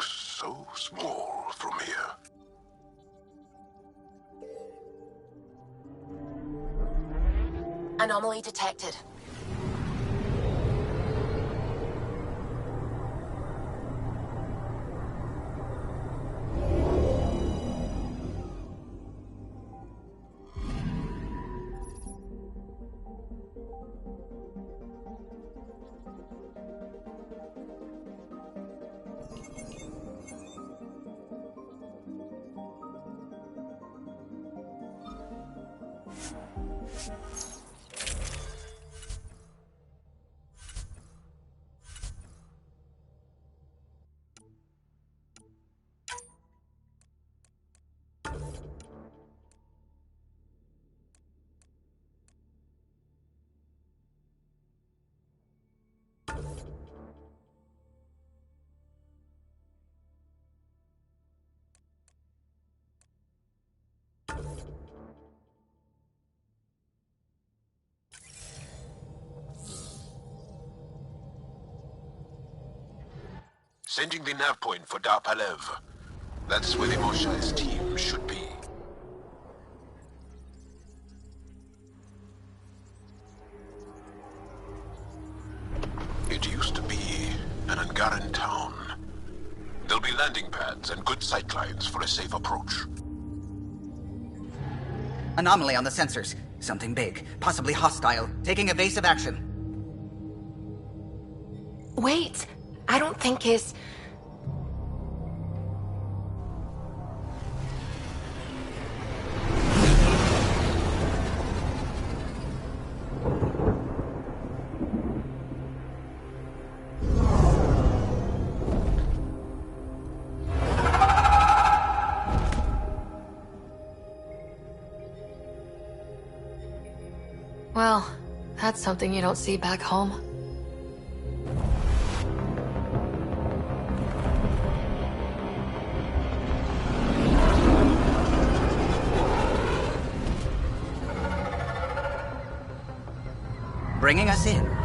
so small from here. Anomaly detected. Sending the nav point for Dar Palev. That's where the Moshai's team should be. It used to be an Angaran town. There'll be landing pads and good sightlines for a safe approach. Anomaly on the sensors. Something big, possibly hostile, taking evasive action. Wait, I don't think his... Well, that's something you don't see back home. Bringing us in.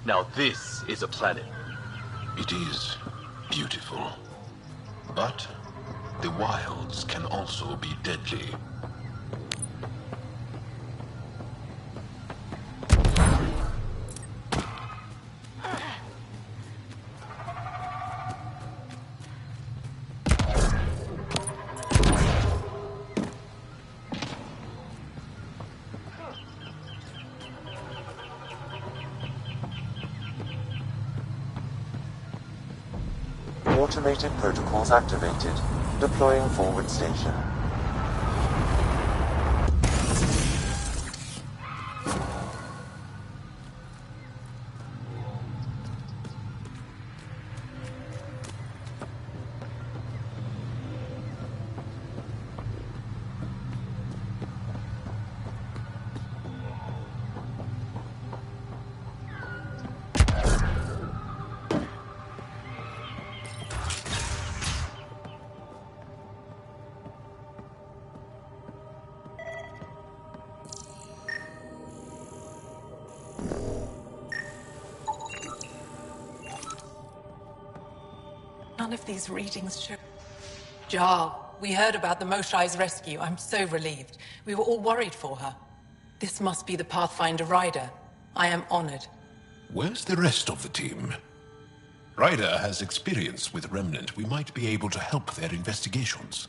Now this is a planet. It is beautiful. But the wilds can also be deadly. Automated protocols activated. Deploying forward station. None of these readings show... Jar, we heard about the Moshai's rescue. I'm so relieved. We were all worried for her. This must be the Pathfinder Rider. I am honored. Where's the rest of the team? Ryder has experience with Remnant. We might be able to help their investigations.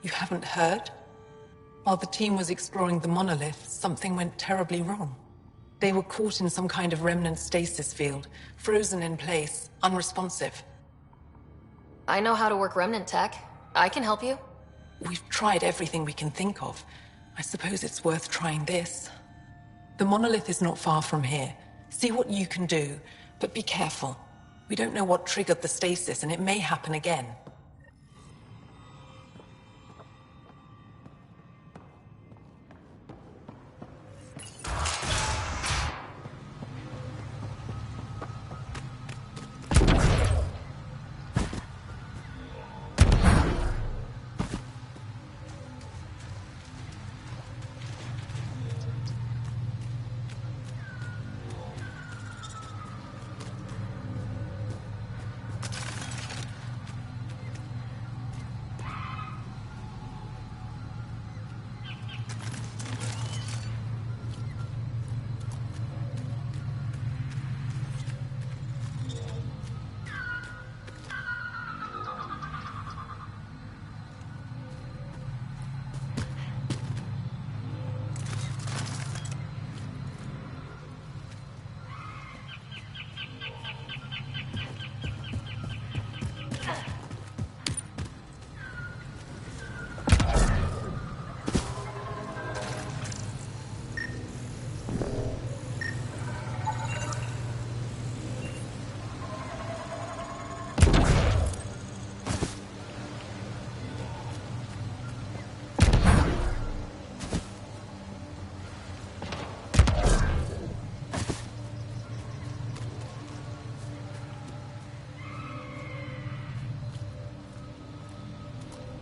You haven't heard? While the team was exploring the monolith, something went terribly wrong. They were caught in some kind of Remnant stasis field, frozen in place, unresponsive. I know how to work remnant tech. I can help you. We've tried everything we can think of. I suppose it's worth trying this. The monolith is not far from here. See what you can do, but be careful. We don't know what triggered the stasis, and it may happen again.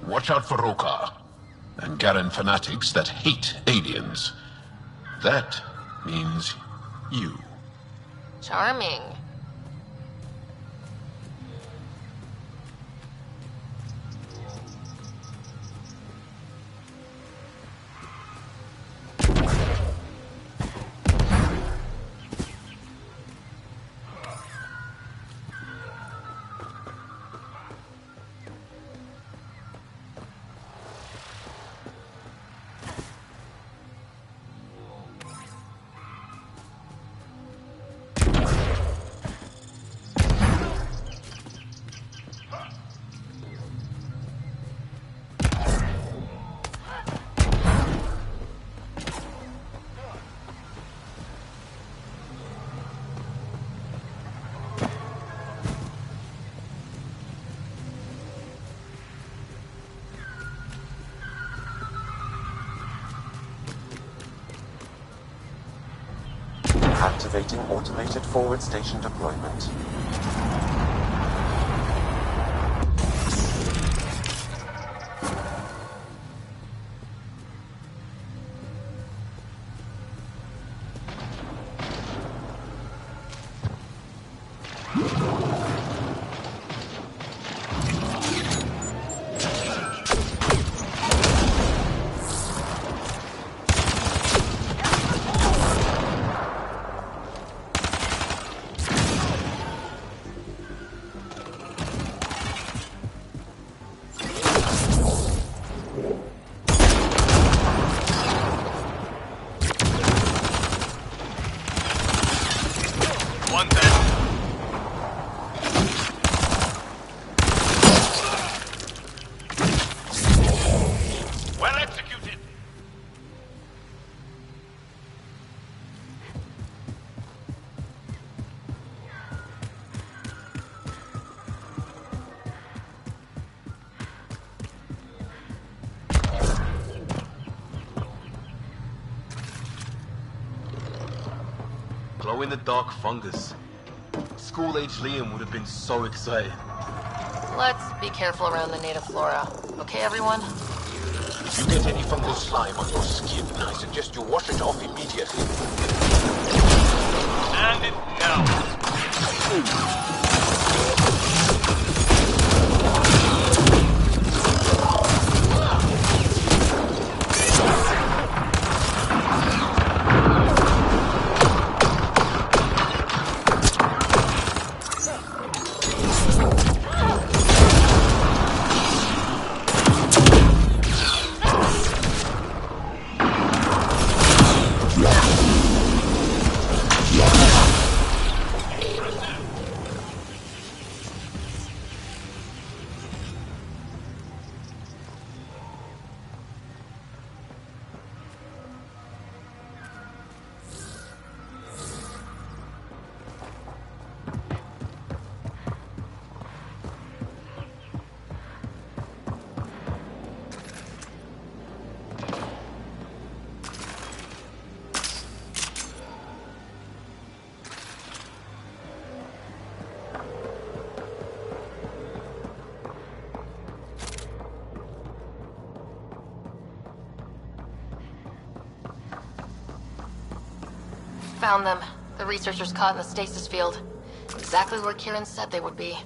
Watch out for Roka and Garen fanatics that hate aliens. That means you. Charming. Activating automated forward station deployment. Glow-in-the-dark fungus. School-age Liam would have been so excited. Let's be careful around the native flora. Okay, everyone? If you get any fungal slime on your skin, I suggest you wash it off immediately. And it now. Found them. The researchers caught in the stasis field. Exactly where Kieran said they would be.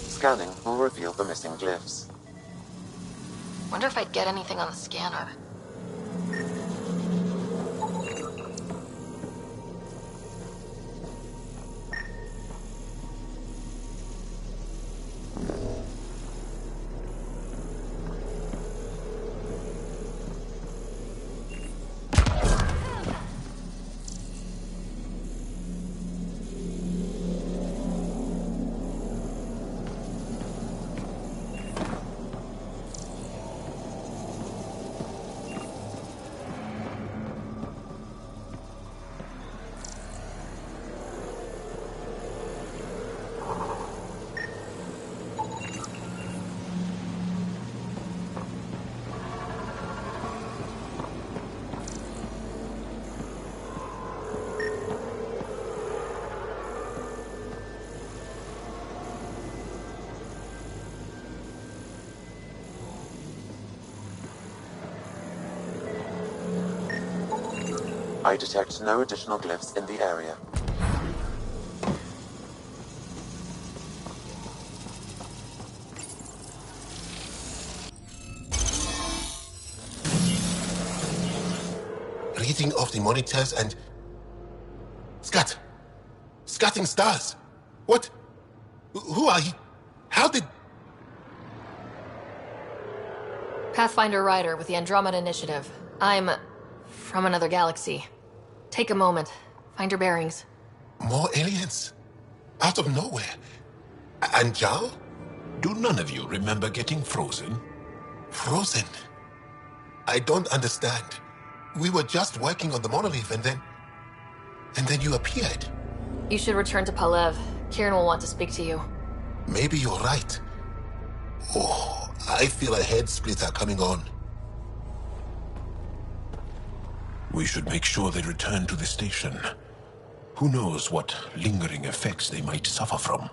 Scanning will reveal the missing glyphs. Wonder if I'd get anything on the scanner. I detect no additional glyphs in the area. Reading of the monitors and... Scat! Scatting stars! What? Who are you? How did... Pathfinder Rider with the Andromeda Initiative. I'm... from another galaxy. Take a moment. Find your bearings. More aliens? Out of nowhere? And Jal? Do none of you remember getting frozen? Frozen? I don't understand. We were just working on the monolith and then you appeared. You should return to Palev. Kieran will want to speak to you. Maybe you're right. Oh, I feel a head splitter coming on. We should make sure they return to the station. Who knows what lingering effects they might suffer from.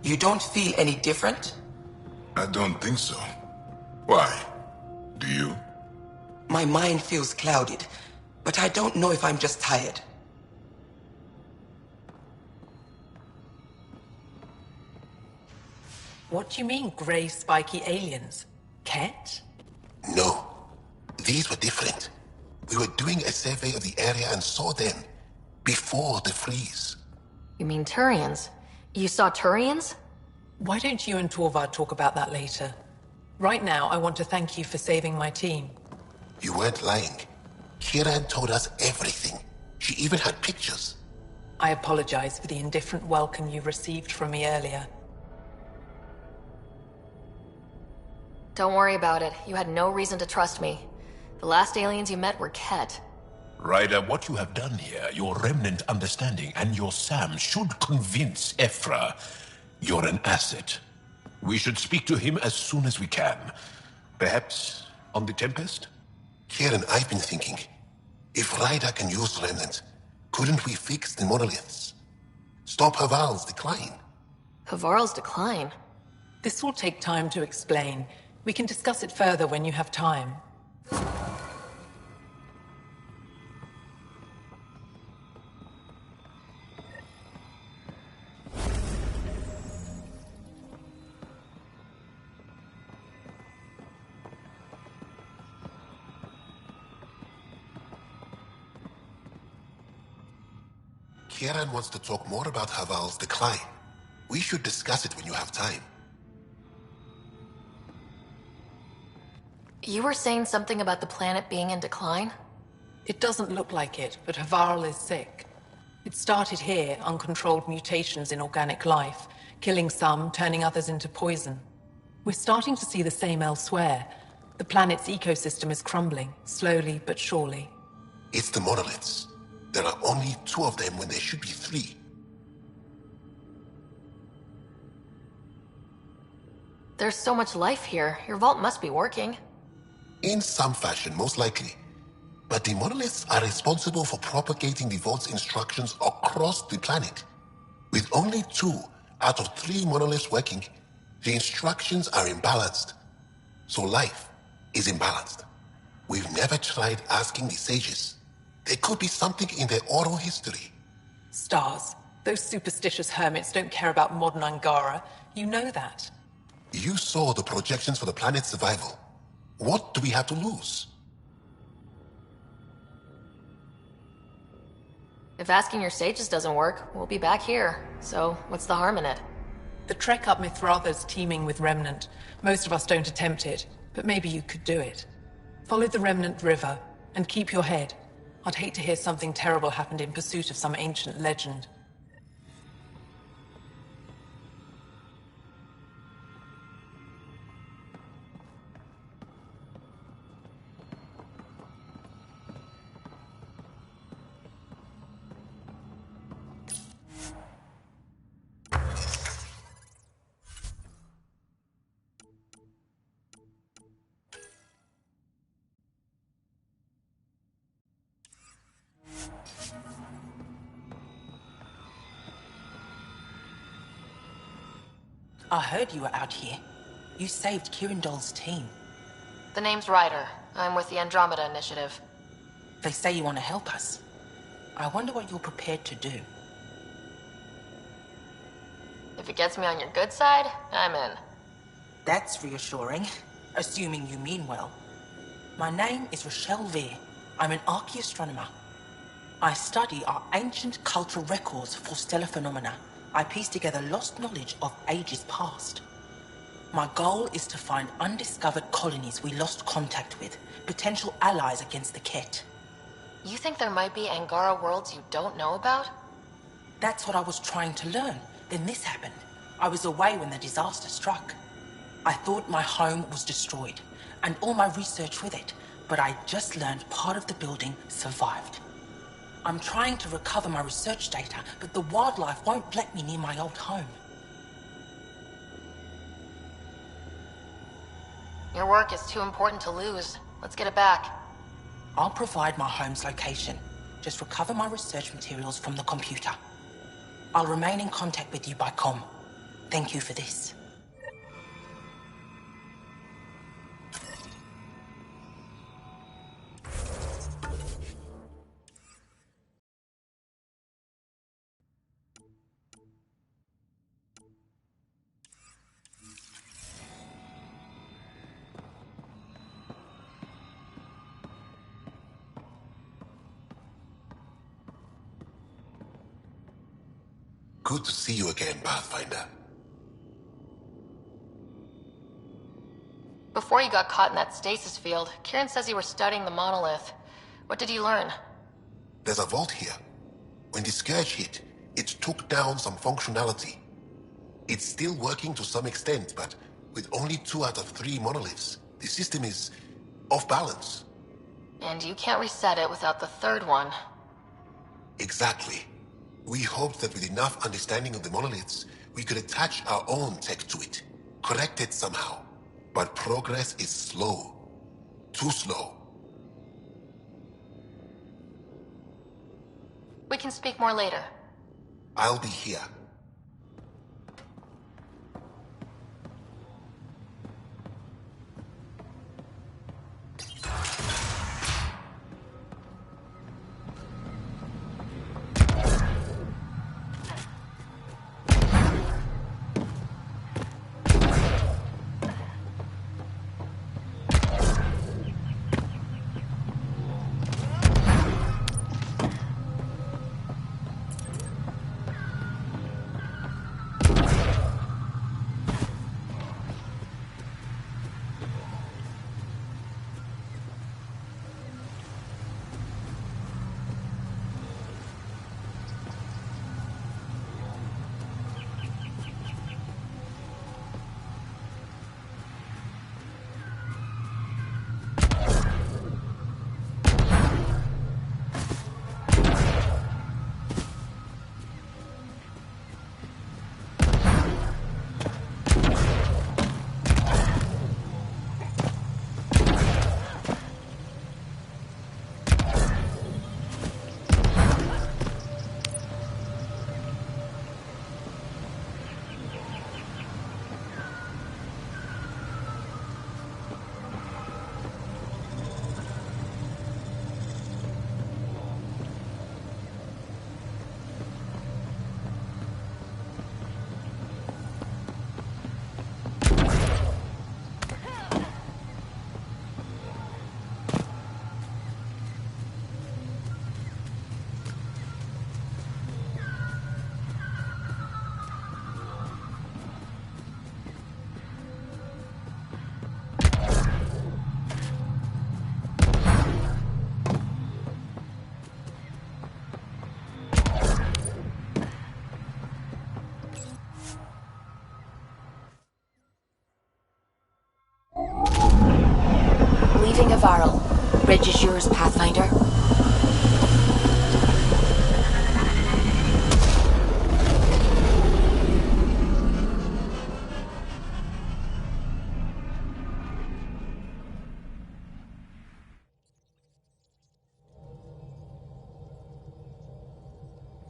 You don't feel any different? I don't think so. Why? Do you? My mind feels clouded, but I don't know if I'm just tired. What do you mean, grey spiky aliens? Ket? No. These were different. We were doing a survey of the area and saw them before the freeze. You mean Turians? You saw Turians? Why don't you and Torvald talk about that later? Right now, I want to thank you for saving my team. You weren't lying. Kieran told us everything. She even had pictures. I apologize for the indifferent welcome you received from me earlier. Don't worry about it. You had no reason to trust me. The last aliens you met were Ket. Ryder, what you have done here, your remnant understanding and your Sam should convince Ephra you're an asset. We should speak to him as soon as we can. Perhaps on the Tempest? Kieran, I've been thinking. If Ryder can use remnant, couldn't we fix the monoliths? Stop Haval's decline? Havarl's decline? This will take time to explain. We can discuss it further when you have time. Kieran wants to talk more about Haval's decline. We should discuss it when you have time. You were saying something about the planet being in decline? It doesn't look like it, but Havarl is sick. It started here, uncontrolled mutations in organic life, killing some, turning others into poison. We're starting to see the same elsewhere. The planet's ecosystem is crumbling, slowly but surely. It's the monoliths. There are only 2 of them when there should be 3. There's so much life here. Your vault must be working. In some fashion, most likely. But the monoliths are responsible for propagating the vault's instructions across the planet. With only 2 out of 3 monoliths working, the instructions are imbalanced. So life is imbalanced. We've never tried asking the sages. There could be something in their oral history. Stars. Those superstitious hermits don't care about modern Angara. You know that. You saw the projections for the planet's survival. What do we have to lose? If asking your sages doesn't work, we'll be back here. So, what's the harm in it? The trek up Mithratha's teeming with Remnant. Most of us don't attempt it, but maybe you could do it. Follow the Remnant River, and keep your head. I'd hate to hear something terrible happened in pursuit of some ancient legend. I heard you were out here. You saved Kirindol's team. The name's Ryder. I'm with the Andromeda Initiative. They say you want to help us. I wonder what you're prepared to do. If it gets me on your good side, I'm in. That's reassuring, assuming you mean well. My name is Rochelle Veer. I'm an archaeoastronomer. I study our ancient cultural records for stellar phenomena. I piece together lost knowledge of ages past. My goal is to find undiscovered colonies we lost contact with, potential allies against the Ket. You think there might be Angara worlds you don't know about? That's what I was trying to learn. Then this happened. I was away when the disaster struck. I thought my home was destroyed, and all my research with it, but I just learned part of the building survived. I'm trying to recover my research data, but the wildlife won't let me near my old home. Your work is too important to lose. Let's get it back. I'll provide my home's location. Just recover my research materials from the computer. I'll remain in contact with you by comm. Thank you for this. Good to see you again, Pathfinder. Before you got caught in that stasis field, Kieran says you were studying the monolith. What did you learn? There's a vault here. When the Scourge hit, It took down some functionality. It's still working to some extent, but with only 2 out of 3 monoliths, the system is off balance. And you can't reset it without the third one. Exactly. We hoped that with enough understanding of the monoliths, we could attach our own tech to it, correct it somehow. But progress is slow. Too slow. We can speak more later. I'll be here. Leaving Avaril. Bridge is yours, Pathfinder.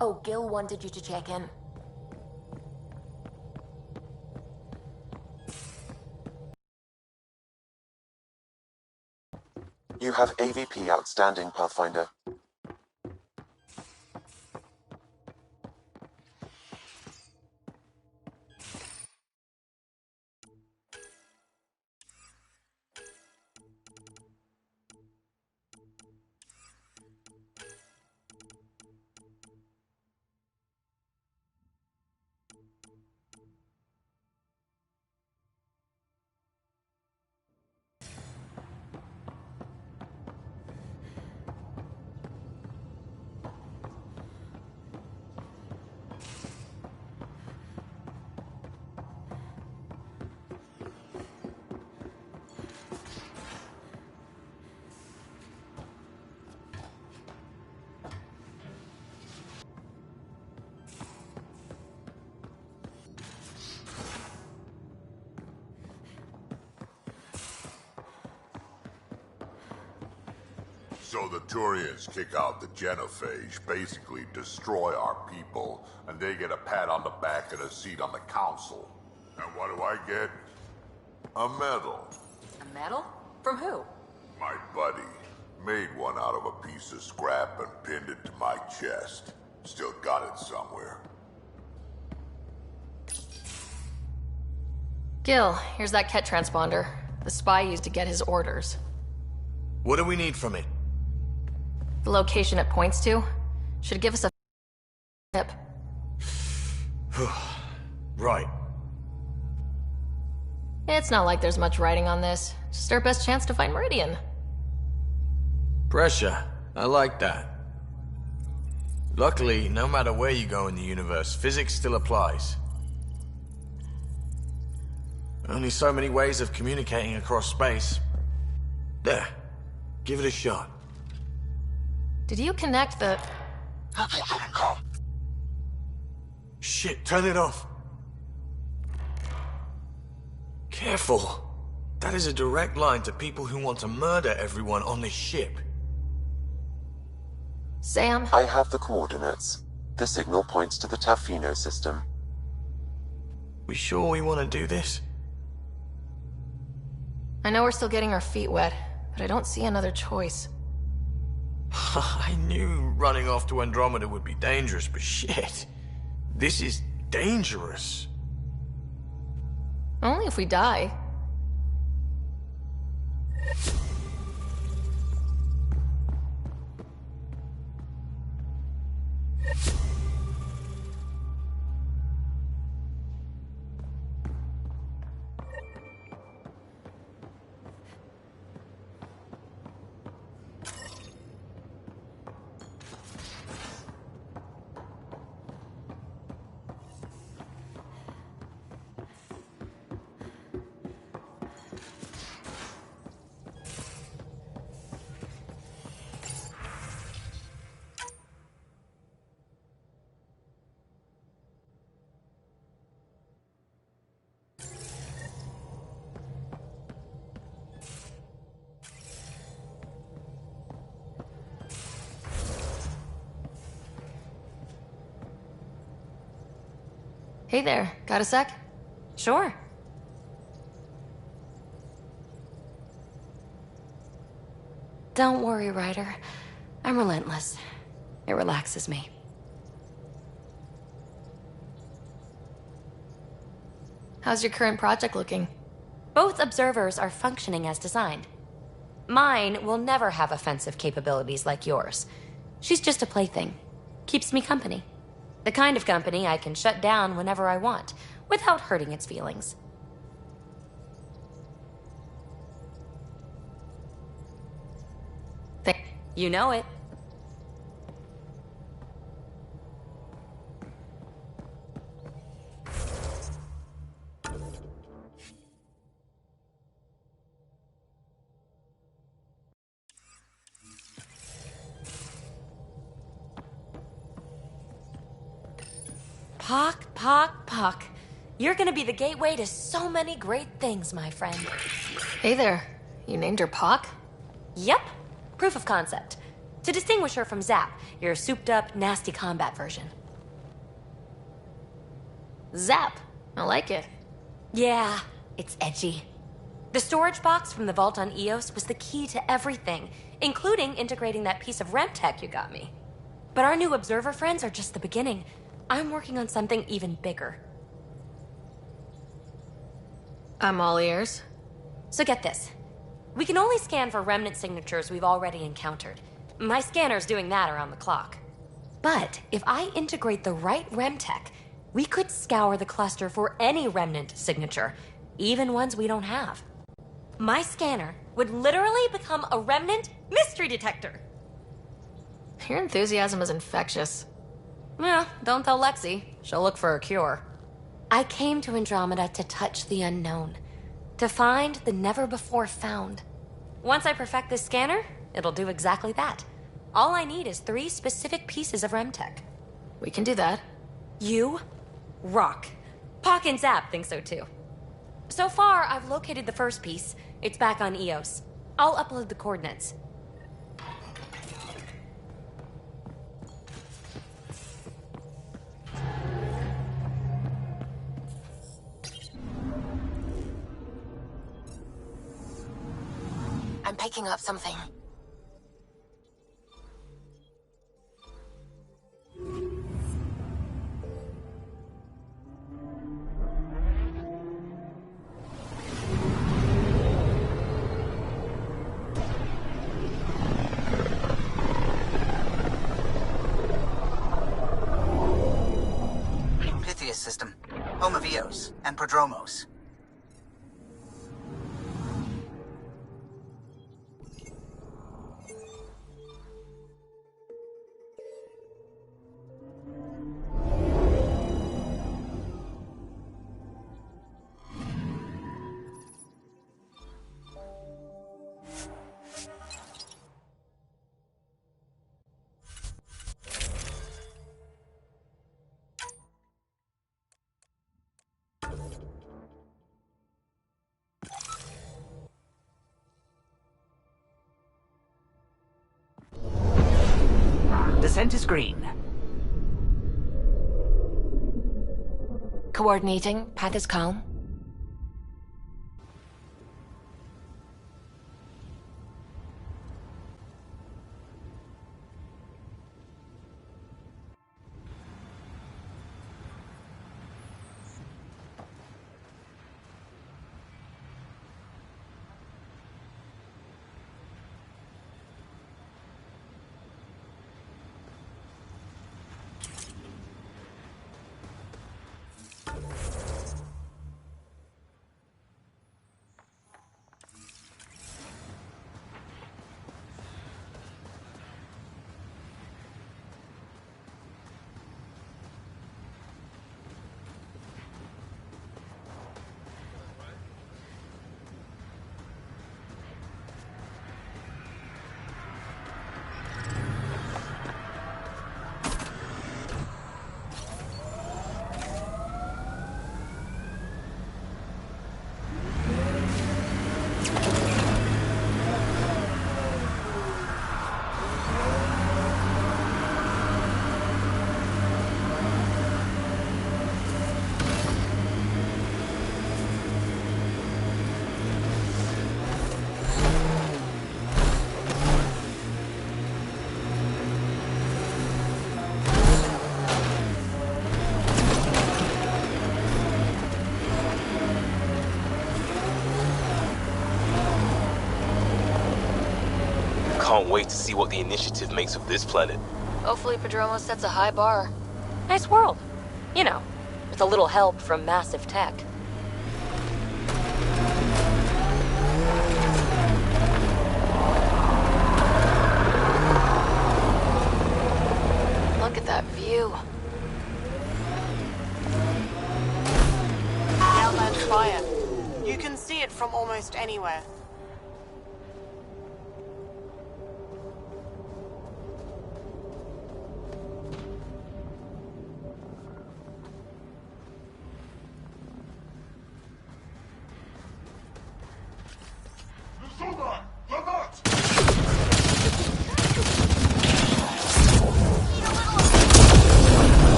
Oh, Gil wanted you to check in. You have AVP outstanding, Pathfinder. So the Turians kick out the Genophage, basically destroy our people, and they get a pat on the back and a seat on the council. And what do I get? A medal. A medal? From who? My buddy made one out of a piece of scrap and pinned it to my chest. Still got it somewhere. Gil, here's that Ket transponder. The spy used to get his orders. What do we need from it? The location it points to should give us a tip. Right. It's not like there's much writing on this. Just our best chance to find Meridian. Pressure. I like that. Luckily, no matter where you go in the universe, physics still applies. Only so many ways of communicating across space. There. Give it a shot. Did you connect the... Shit, turn it off. Careful. That is a direct line to people who want to murder everyone on this ship. Sam? I have the coordinates. The signal points to the Tafino system. We sure we want to do this? I know we're still getting our feet wet, but I don't see another choice. I knew running off to Andromeda would be dangerous, but shit. This is dangerous. Only if we die. Hey there, got a sec? Sure. Don't worry, Ryder. I'm relentless. It relaxes me. How's your current project looking? Both observers are functioning as designed. Mine will never have offensive capabilities like yours. She's just a plaything. Keeps me company. The kind of company I can shut down whenever I want, without hurting its feelings. You know it. Pock, Pock, Pock. You're gonna be the gateway to so many great things, my friend. Hey there, you named her Pock? Yep. Proof of concept. To distinguish her from Zap, your souped-up, nasty combat version. Zap. I like it. Yeah, it's edgy. The storage box from the vault on Eos was the key to everything, including integrating that piece of REM tech you got me. But our new observer friends are just the beginning. I'm working on something even bigger. I'm all ears. So get this. We can only scan for remnant signatures we've already encountered. My scanner's doing that around the clock. But if I integrate the right REM tech, we could scour the cluster for any remnant signature, even ones we don't have. My scanner would literally become a remnant mystery detector. Your enthusiasm is infectious. Yeah, don't tell Lexi. She'll look for a cure. I came to Andromeda to touch the unknown. To find the never-before-found. Once I perfect this scanner, it'll do exactly that. All I need is 3 specific pieces of REM tech. We can do that. You rock. Pock and Zap think so too. So far, I've located the first piece. It's back on Eos. I'll upload the coordinates. I'm picking up something. Pythias system, home of Eos and Prodromos. center screen. Coordinating. Path is calm. Can't wait to see what the initiative makes of this planet. Hopefully Padromo sets a high bar. Nice world. You know, with a little help from massive tech. Look at that view. The outland fire. You can see it from almost anywhere.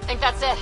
Think that's it.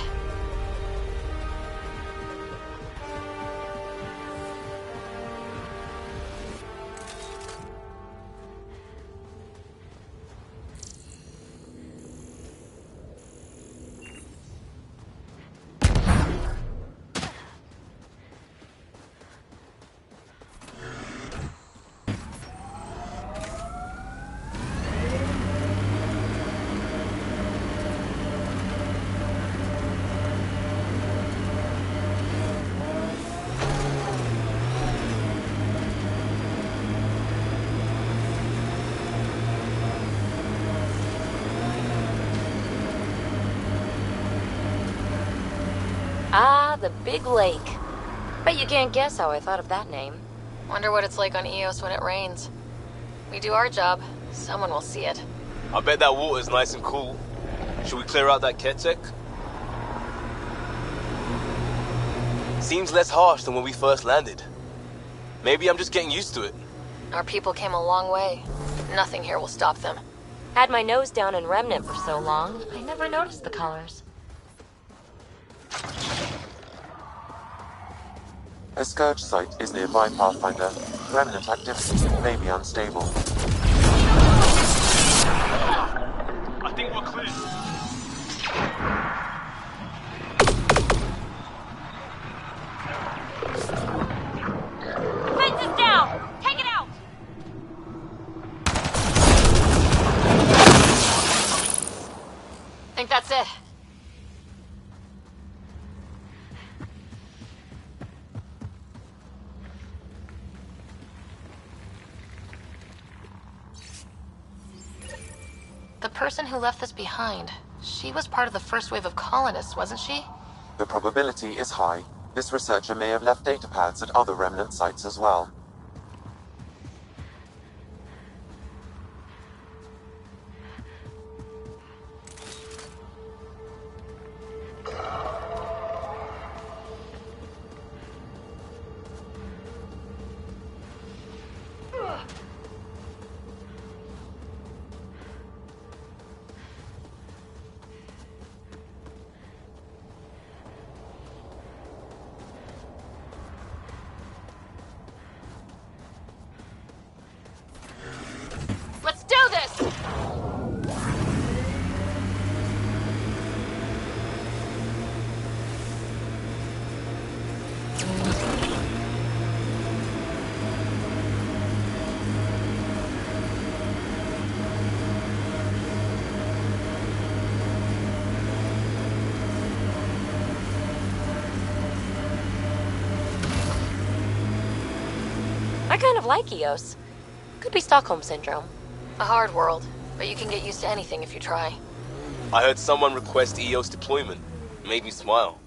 Ah, the big lake. Bet you can't guess how I thought of that name. Wonder what it's like on Eos when it rains. We do our job. Someone will see it. I bet that water's nice and cool. Should we clear out that Ketek? Seems less harsh than when we first landed. Maybe I'm just getting used to it. Our people came a long way. Nothing here will stop them. Had my nose down in Remnant for so long, I never noticed the colors. A Scourge site is nearby, Pathfinder. Remnant activity may be unstable. I think we're clear. Fence is down! Take it out! Think that's it. The person who left this behind, she was part of the first wave of colonists, wasn't she? The probability is high. This researcher may have left data pads at other Remnant sites as well. kind of like Eos. Could be Stockholm Syndrome. A hard world, but you can get used to anything if you try. I heard someone request EOS deployment. Made me smile.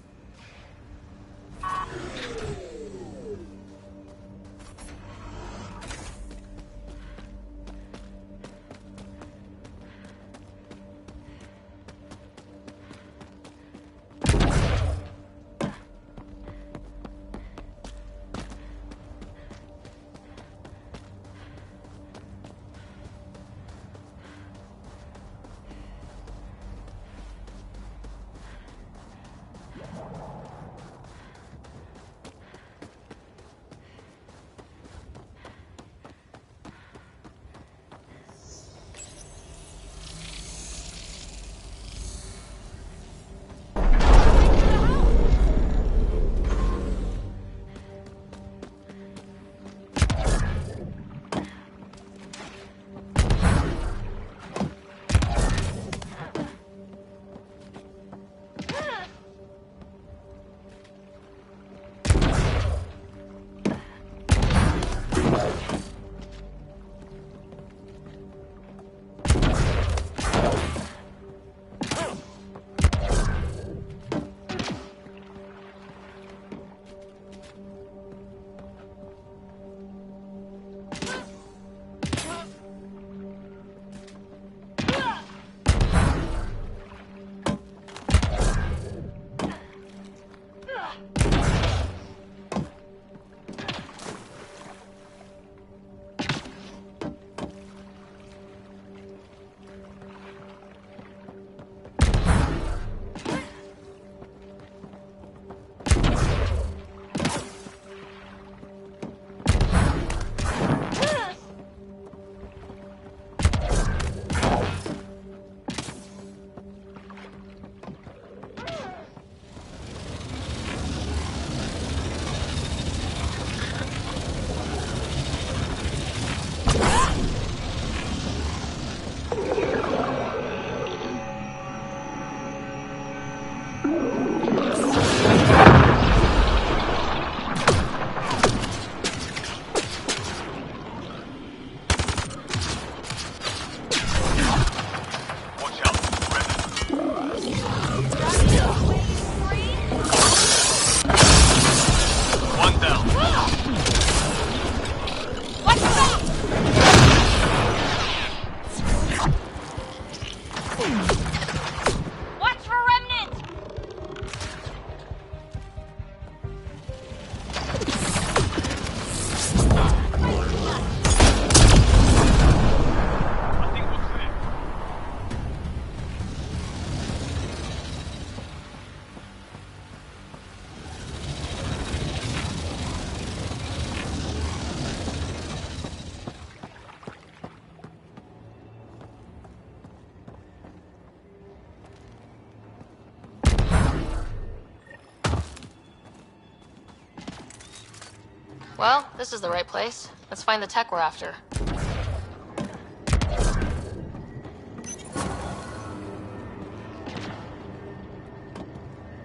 Well, this is the right place. Let's find the tech we're after.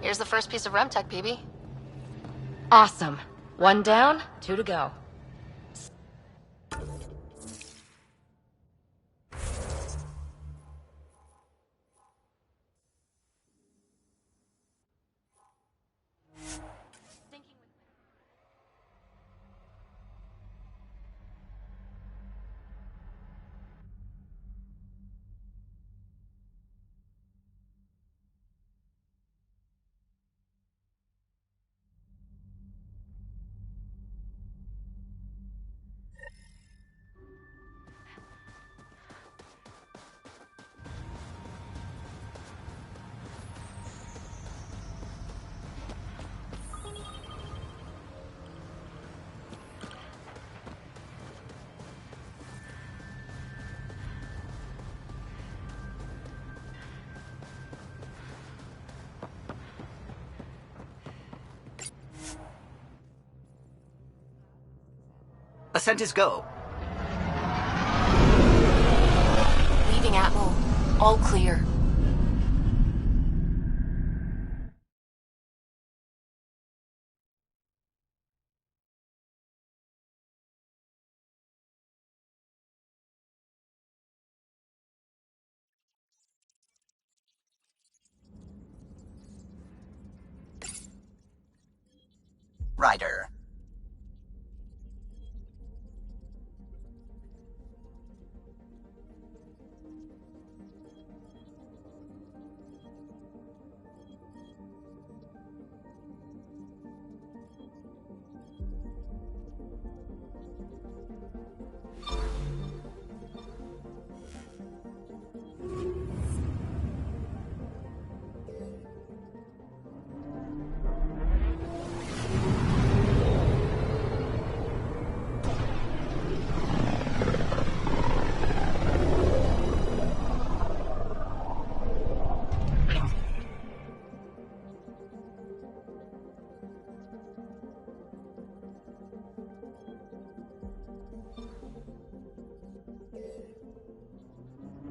Here's the first piece of REM tech, PB. Awesome. 1 down, 2 to go. Ascent is go. Leaving Atmo. All clear. Rider.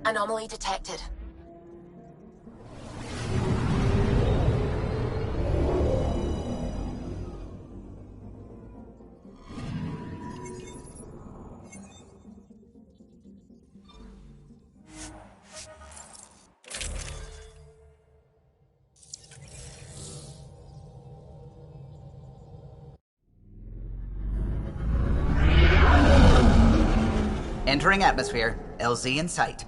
Anomaly detected. Entering atmosphere. LZ in sight.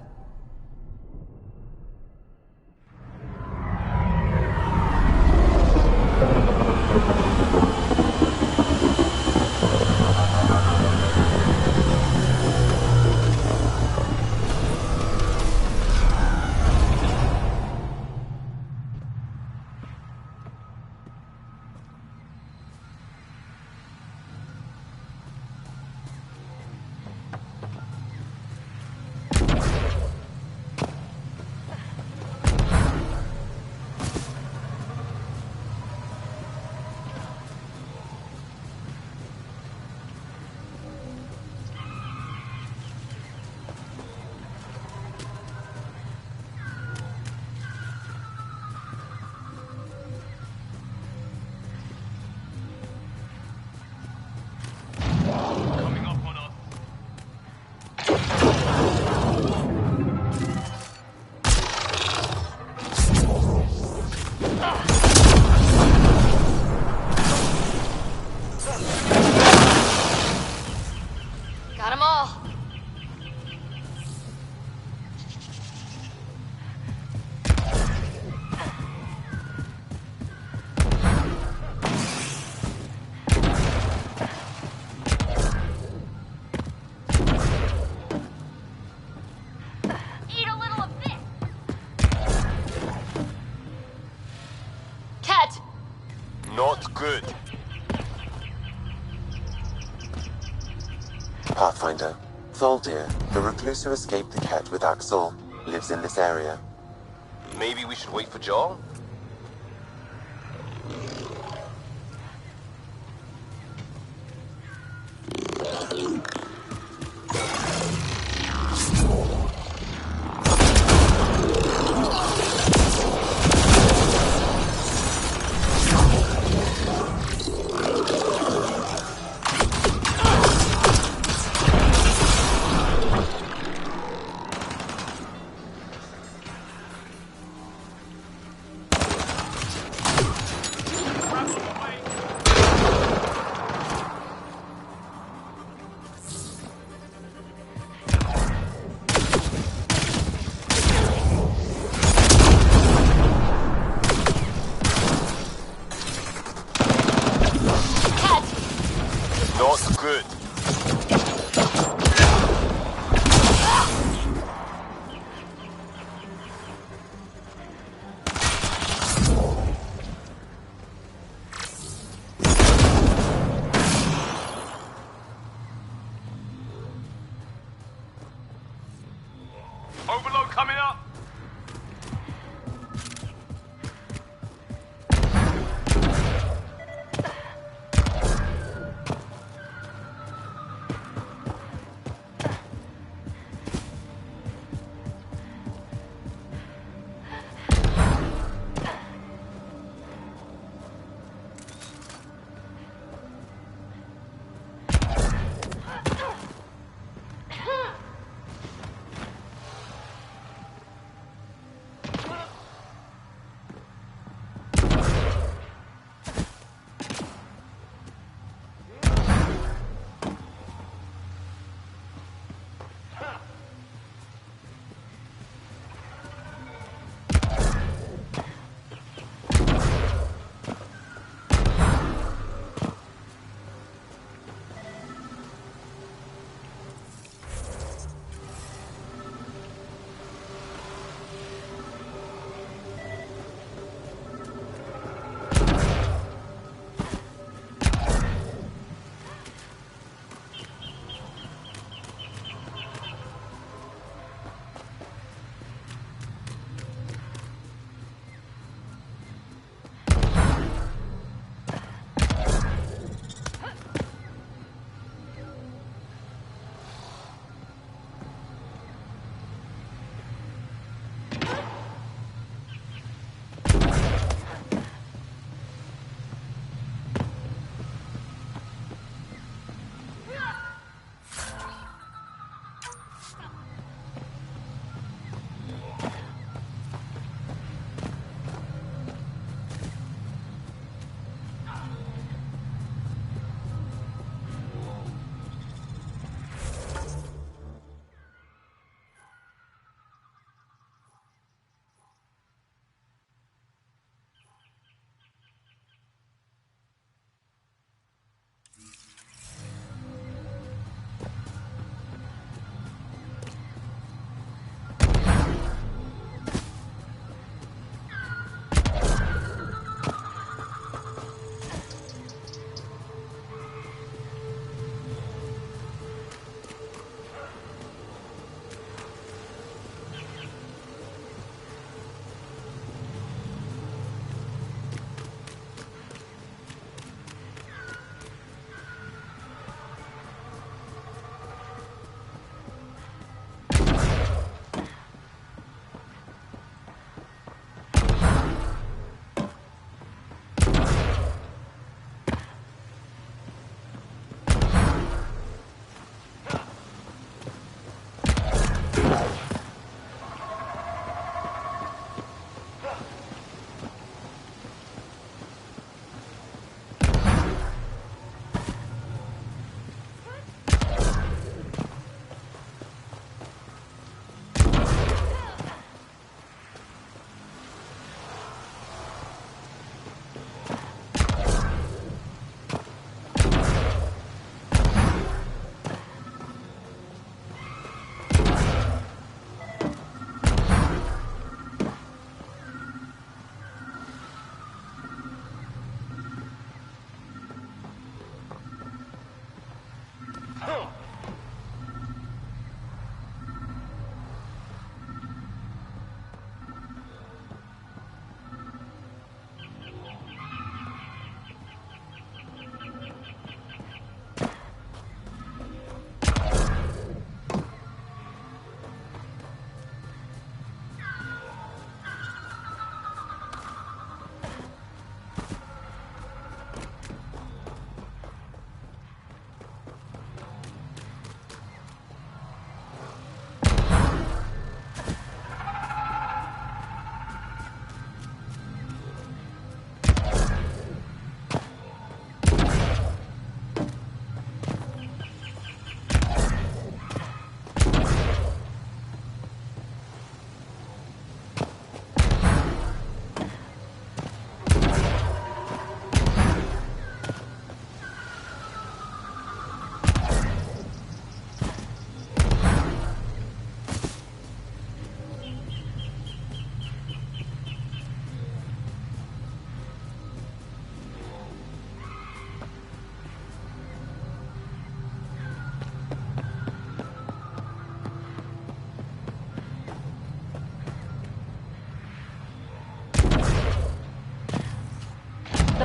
Got 'em all. Eat a little of this! Cat! Not good. Pathfinder. Thaldir, the recluse who escaped the cat with Axel, lives in this area. Maybe we should wait for Jarl?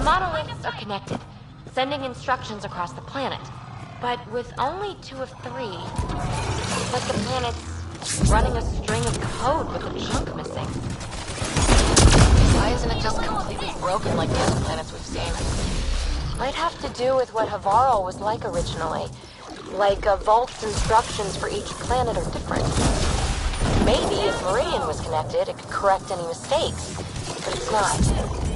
monoliths are connected, sending instructions across the planet. But with only 2 of 3, it's like the planet's running a string of code with a chunk missing. Why isn't it just completely broken like the other planets we've seen? Might have to do with what Havarl was like originally. Like a vault's instructions for each planet are different. Maybe if Meridian was connected, it could correct any mistakes. But it's not.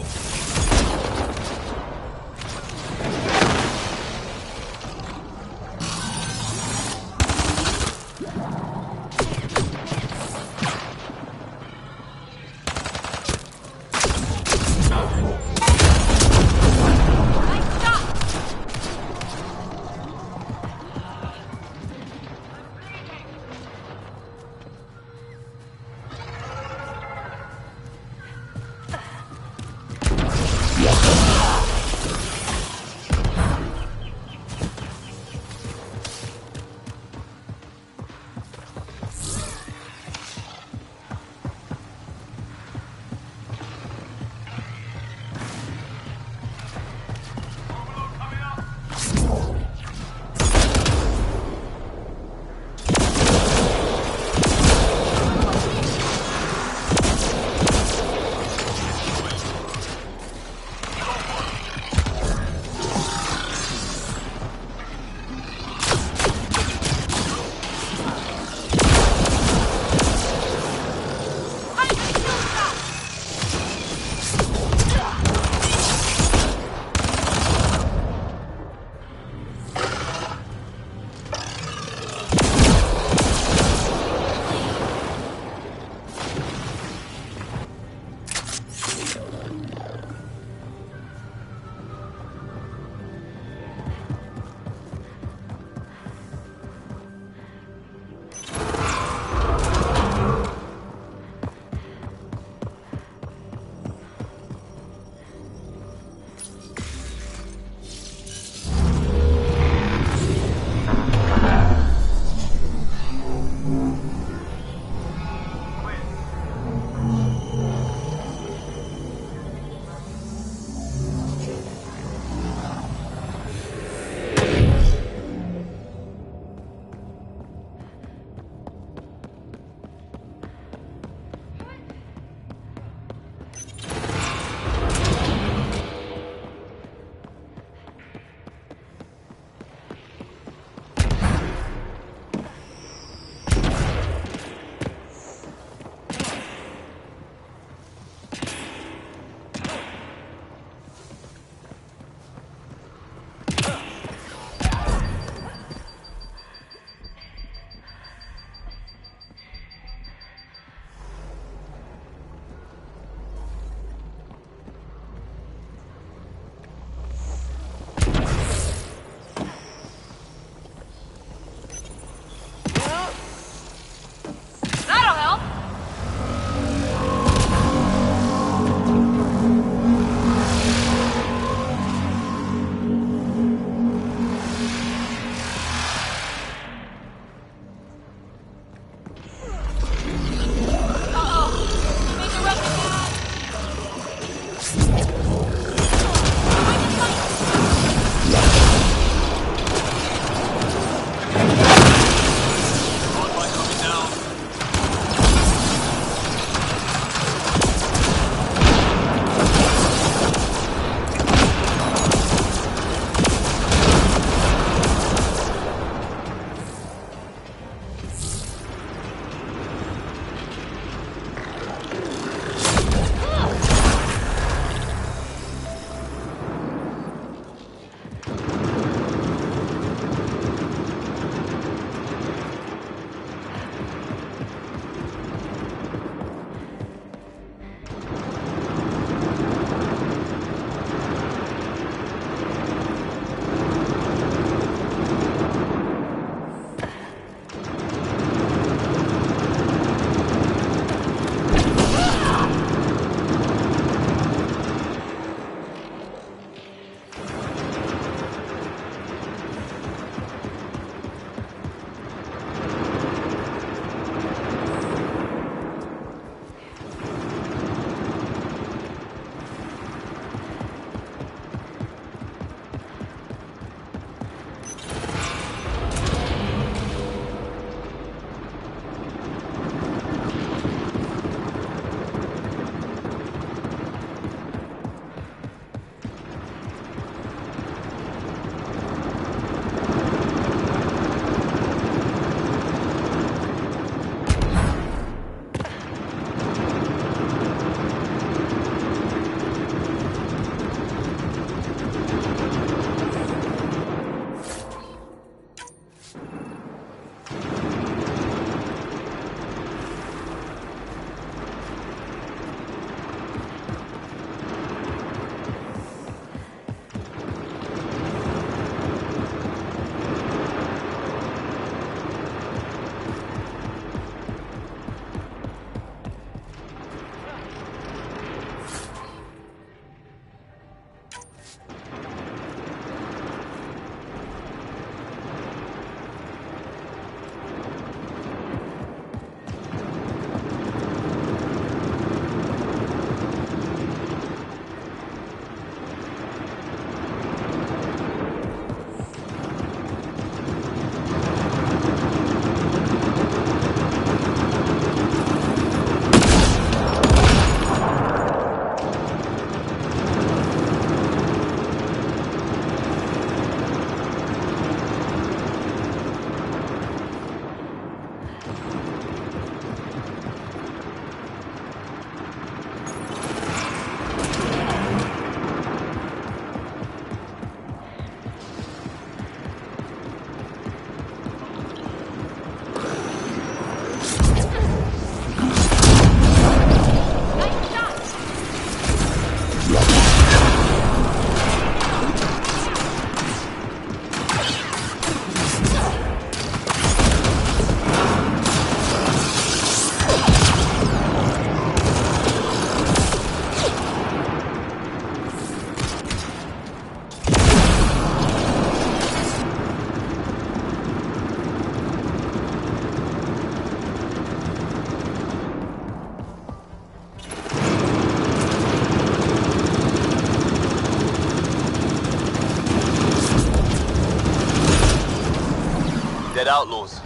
Dead outlaws.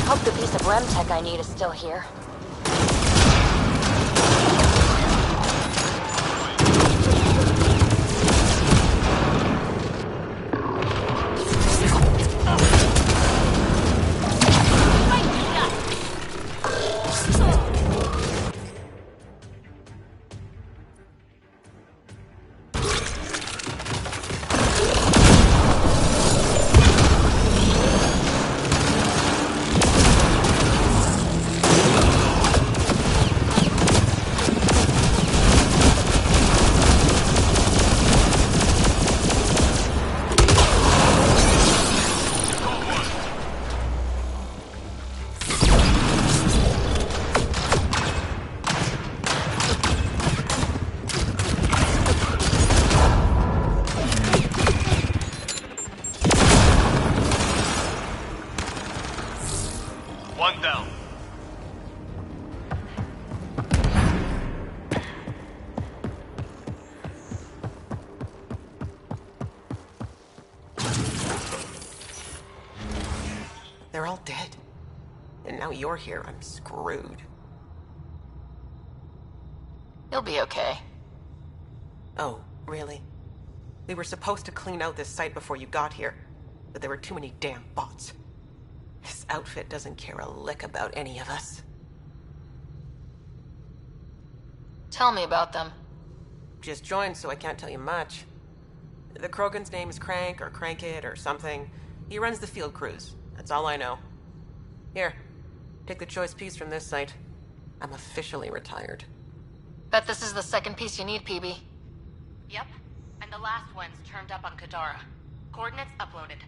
Hope the piece of REM tech I need is still here. One down. They're all dead. And now you're here. I'm screwed. You'll be okay. Oh, really? We were supposed to clean out this site before you got here, but there were too many damn bots. This outfit doesn't care a lick about any of us. Tell me about them. Just joined, so I can't tell you much. The Krogan's name is Crank or Crankit or something. He runs the field crews. That's all I know. Here, take the choice piece from this site. I'm officially retired. Bet this is the second piece you need, PB. Yep, and the last one's turned up on Kadara. Coordinates uploaded.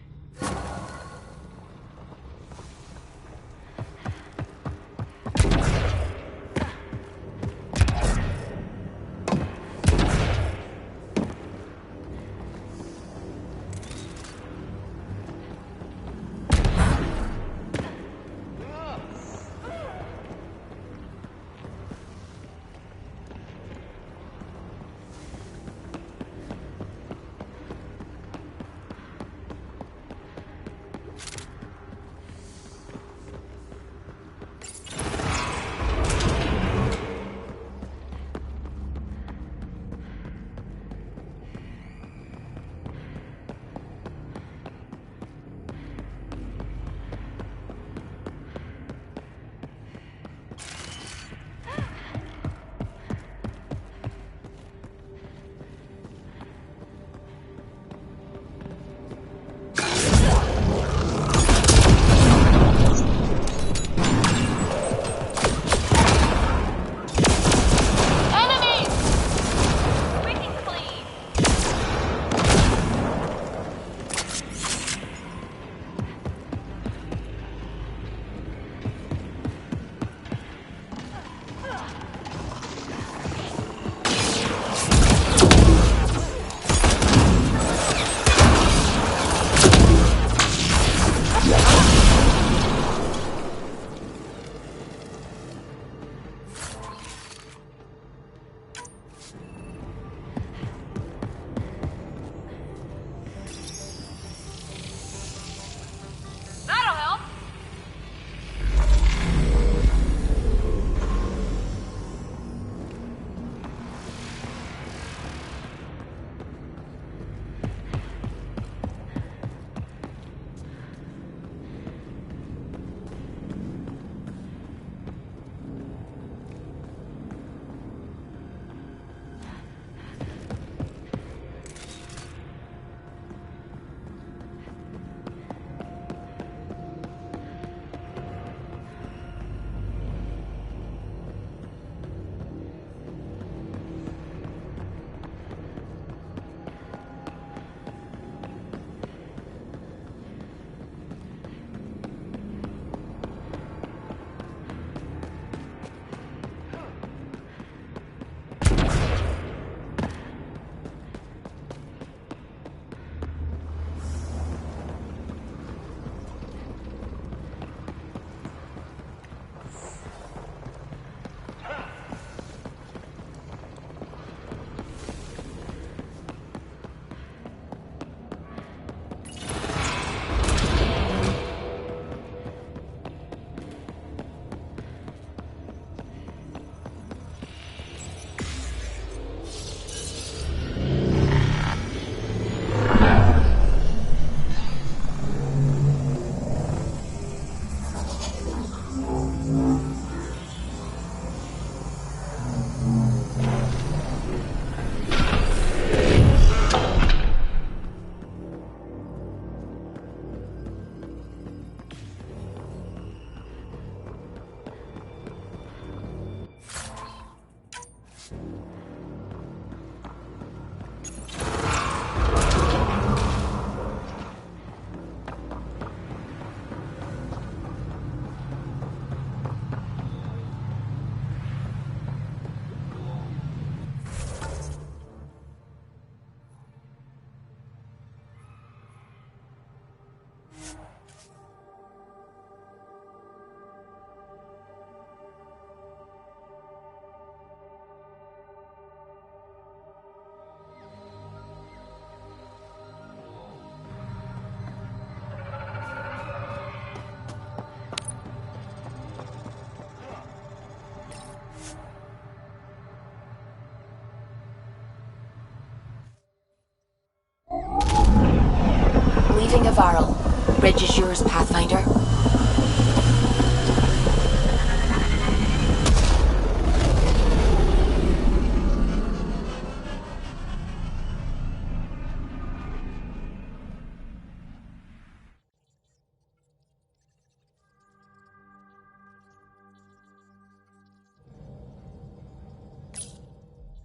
Leaving a Varl. Bridge is yours, Pathfinder.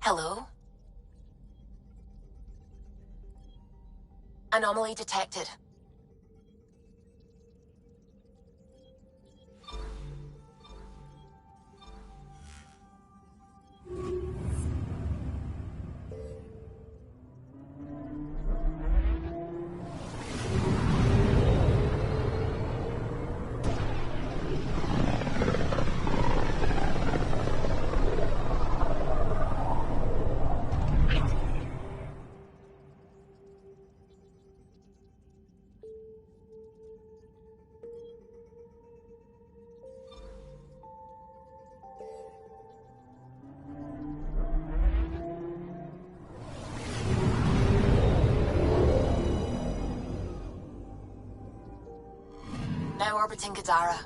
Hello? Anomaly detected. Now orbiting Kadara.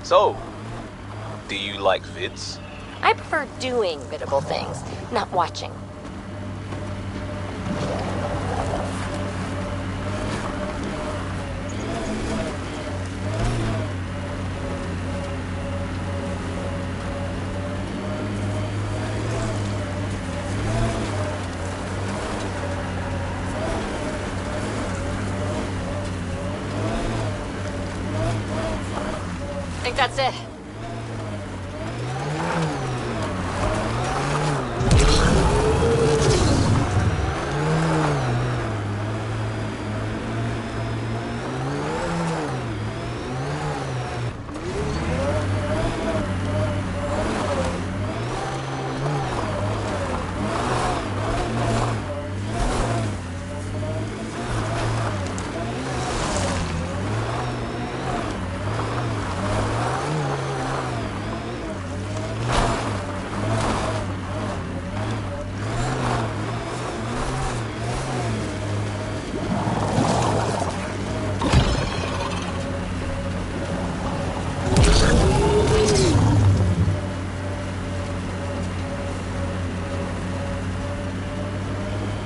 So, do you like vids? I prefer doing biddable things, not watching. I think that's it.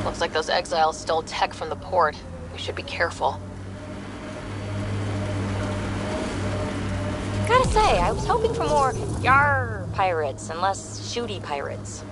Looks like those exiles stole tech from the port. We should be careful. Gotta say, I was hoping for more yar pirates and less shooty pirates.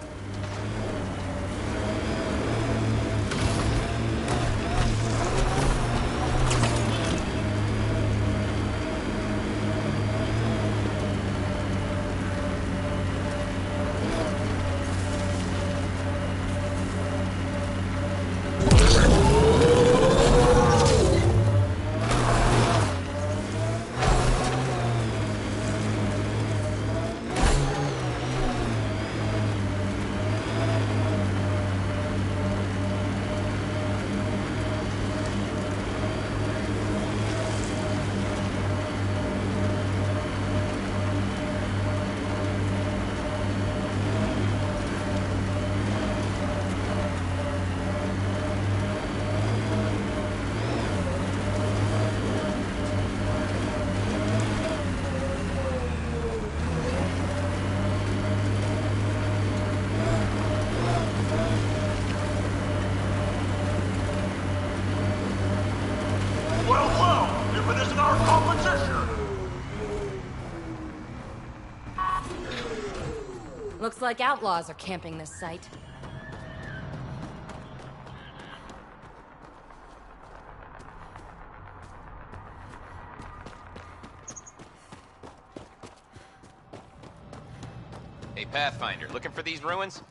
Looks like outlaws are camping this site. Hey, Pathfinder, looking for these ruins?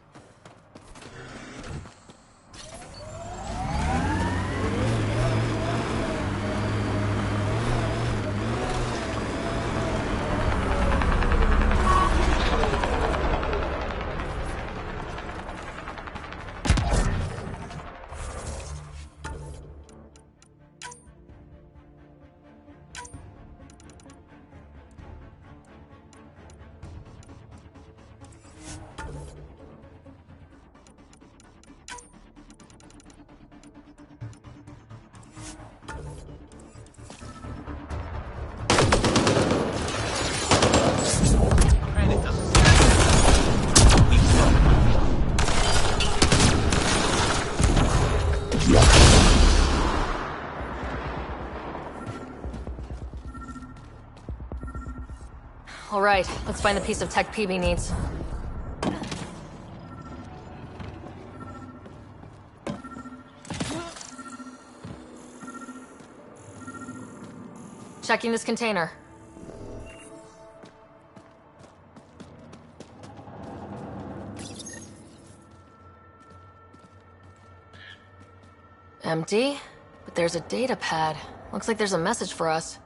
All right, let's find the piece of tech PB needs. Checking this container. Empty, but there's a data pad. Looks like there's a message for us.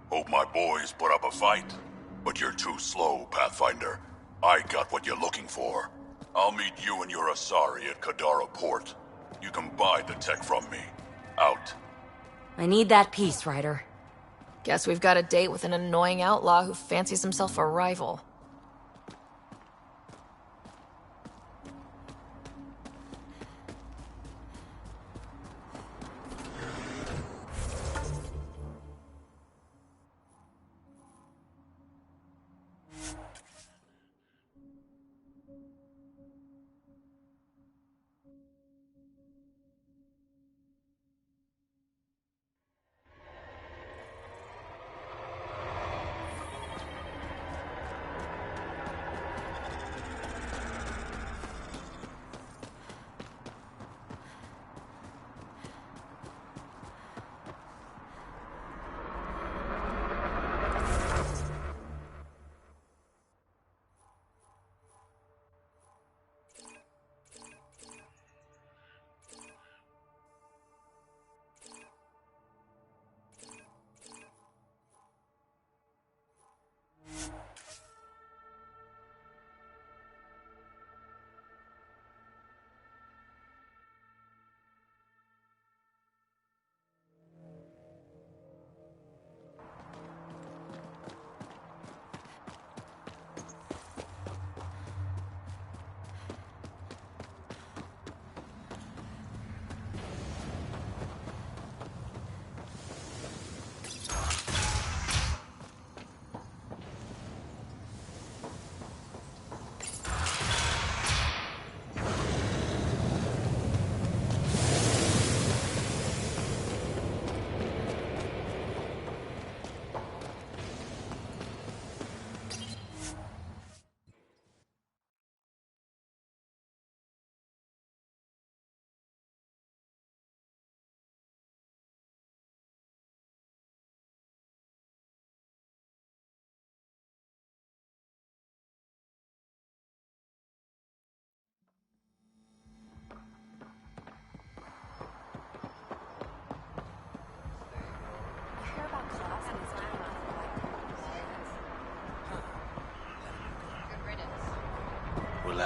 Hope my boys put up a fight. But you're too slow, Pathfinder. I got what you're looking for. I'll meet you and your Asari at Kadara Port. You can buy the tech from me. Out. I need that piece, Ryder. Guess we've got a date with an annoying outlaw who fancies himself a rival.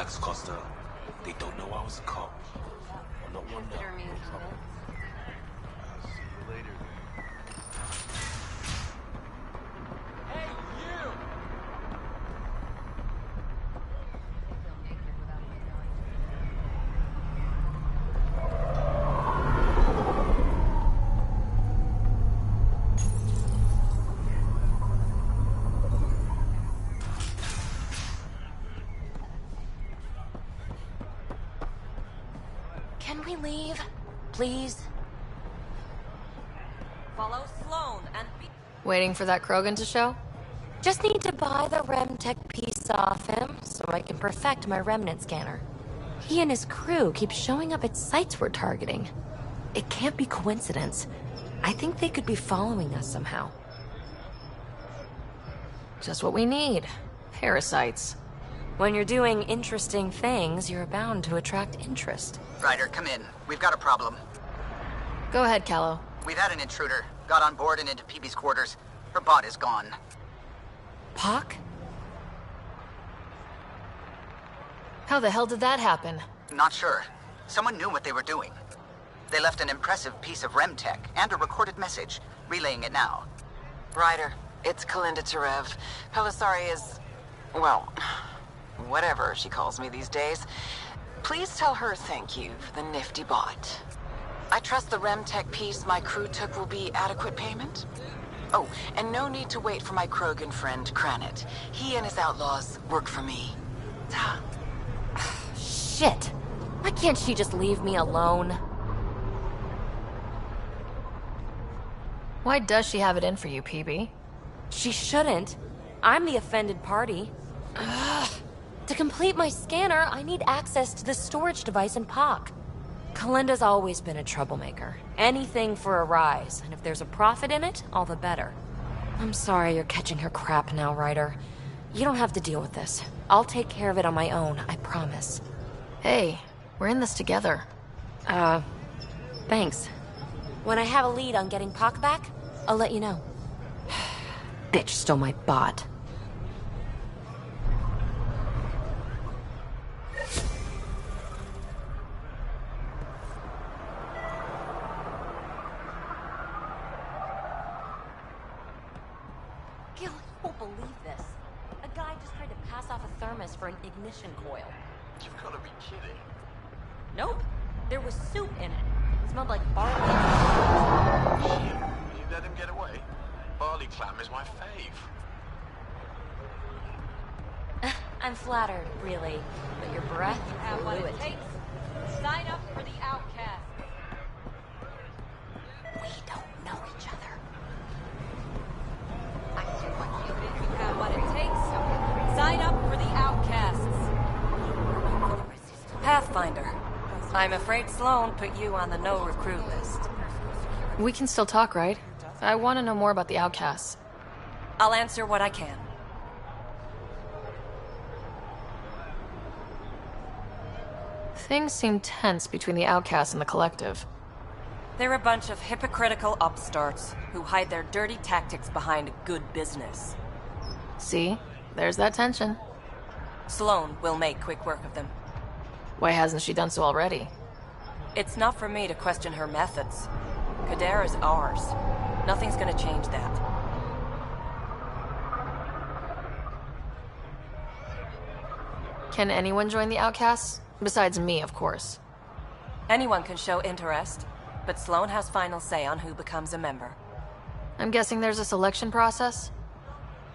Relax, Costa. They don't know I was a cop. I'm not one now. Consider me No problem. I'll see you later. Hey, you! Can we leave? Please? Follow Sloan and be... Waiting for that Krogan to show? Just need to buy the Remtech piece off him so I can perfect my remnant scanner. He and his crew keep showing up at sites we're targeting. It can't be coincidence. I think they could be following us somehow. Just what we need. Parasites. When you're doing interesting things, you're bound to attract interest. Ryder, come in. We've got a problem. Go ahead, Callow. We've had an intruder. Got on board and into PB's quarters. Her bot is gone. Pock? How the hell did that happen? Not sure. Someone knew what they were doing. They left an impressive piece of Remtech and a recorded message, relaying it now. Ryder, it's Kalinda Tarev. Pelisari is... well, whatever she calls me these days. Please tell her thank you for the nifty bot. I trust the Remtech piece my crew took will be adequate payment. Oh, and no need to wait for my Krogan friend, Kranit. He and his outlaws work for me. Ta. Shit! Why can't she just leave me alone? Why does she have it in for you, PB? She shouldn't. I'm the offended party. Ugh. To complete my scanner, I need access to the storage device in POC. Kalinda's always been a troublemaker. Anything for a rise, and if there's a profit in it, all the better. I'm sorry you're catching her crap now, Ryder. You don't have to deal with this. I'll take care of it on my own, I promise. Hey, we're in this together. Thanks. When I have a lead on getting POC back, I'll let you know. Bitch stole my bot. Gil, you won't believe this. A guy just tried to pass off a thermos for an ignition coil. You've got to be kidding. Nope. There was soup in it. It smelled like barley. Shit. You let him get away? Barley clam is my fave. I'm flattered, really. But your breath blew it. Sign up for the outcast. We don't know each other. You have what it takes. Sign up for the outcasts. Pathfinder. I'm afraid Sloan put you on the no-recruit list. We can still talk, right? I want to know more about the outcasts. I'll answer what I can. Things seem tense between the outcasts and the collective. They're a bunch of hypocritical upstarts who hide their dirty tactics behind good business. See? There's that tension. Sloan will make quick work of them. Why hasn't she done so already? It's not for me to question her methods. Kadera's ours. Nothing's gonna change that. Can anyone join the outcasts? Besides me, of course. Anyone can show interest, but Sloan has final say on who becomes a member. I'm guessing there's a selection process?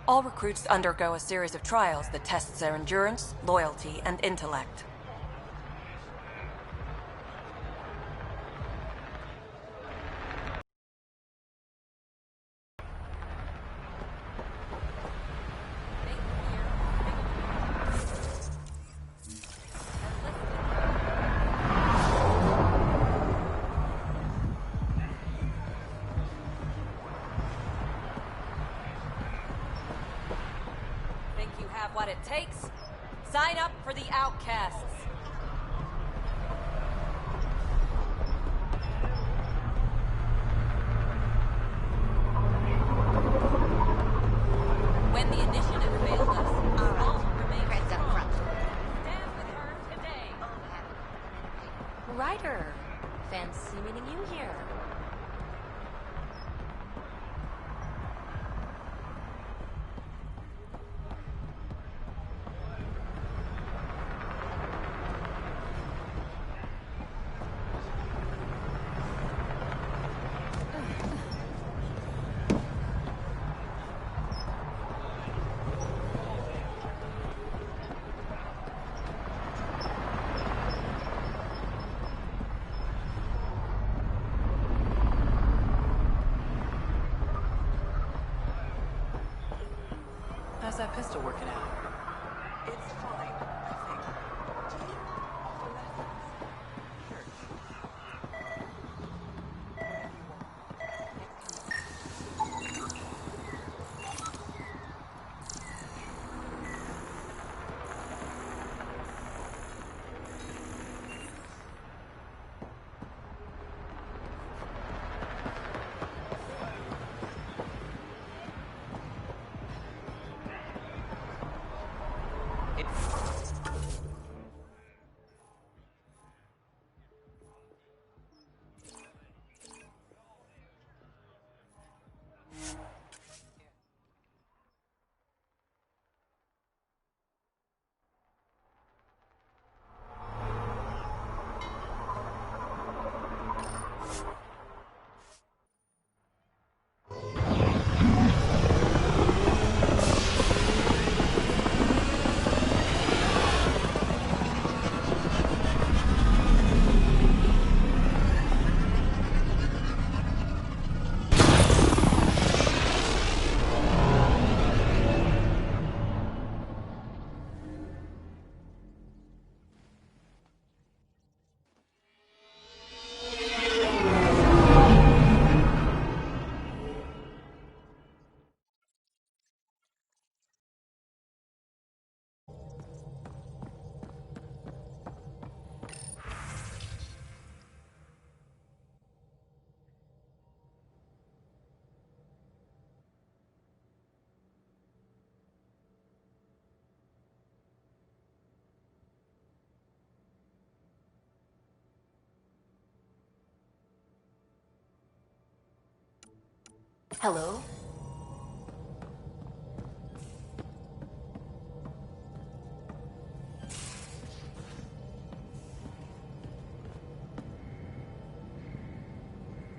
All recruits undergo a series of trials that tests their endurance, loyalty, and intellect. What it takes. Sign up for the outcasts. When the initiative failed us, our all remained up front. Stand with her. How's that pistol working out? It's fine, I think. Do you offer lessons? Hello?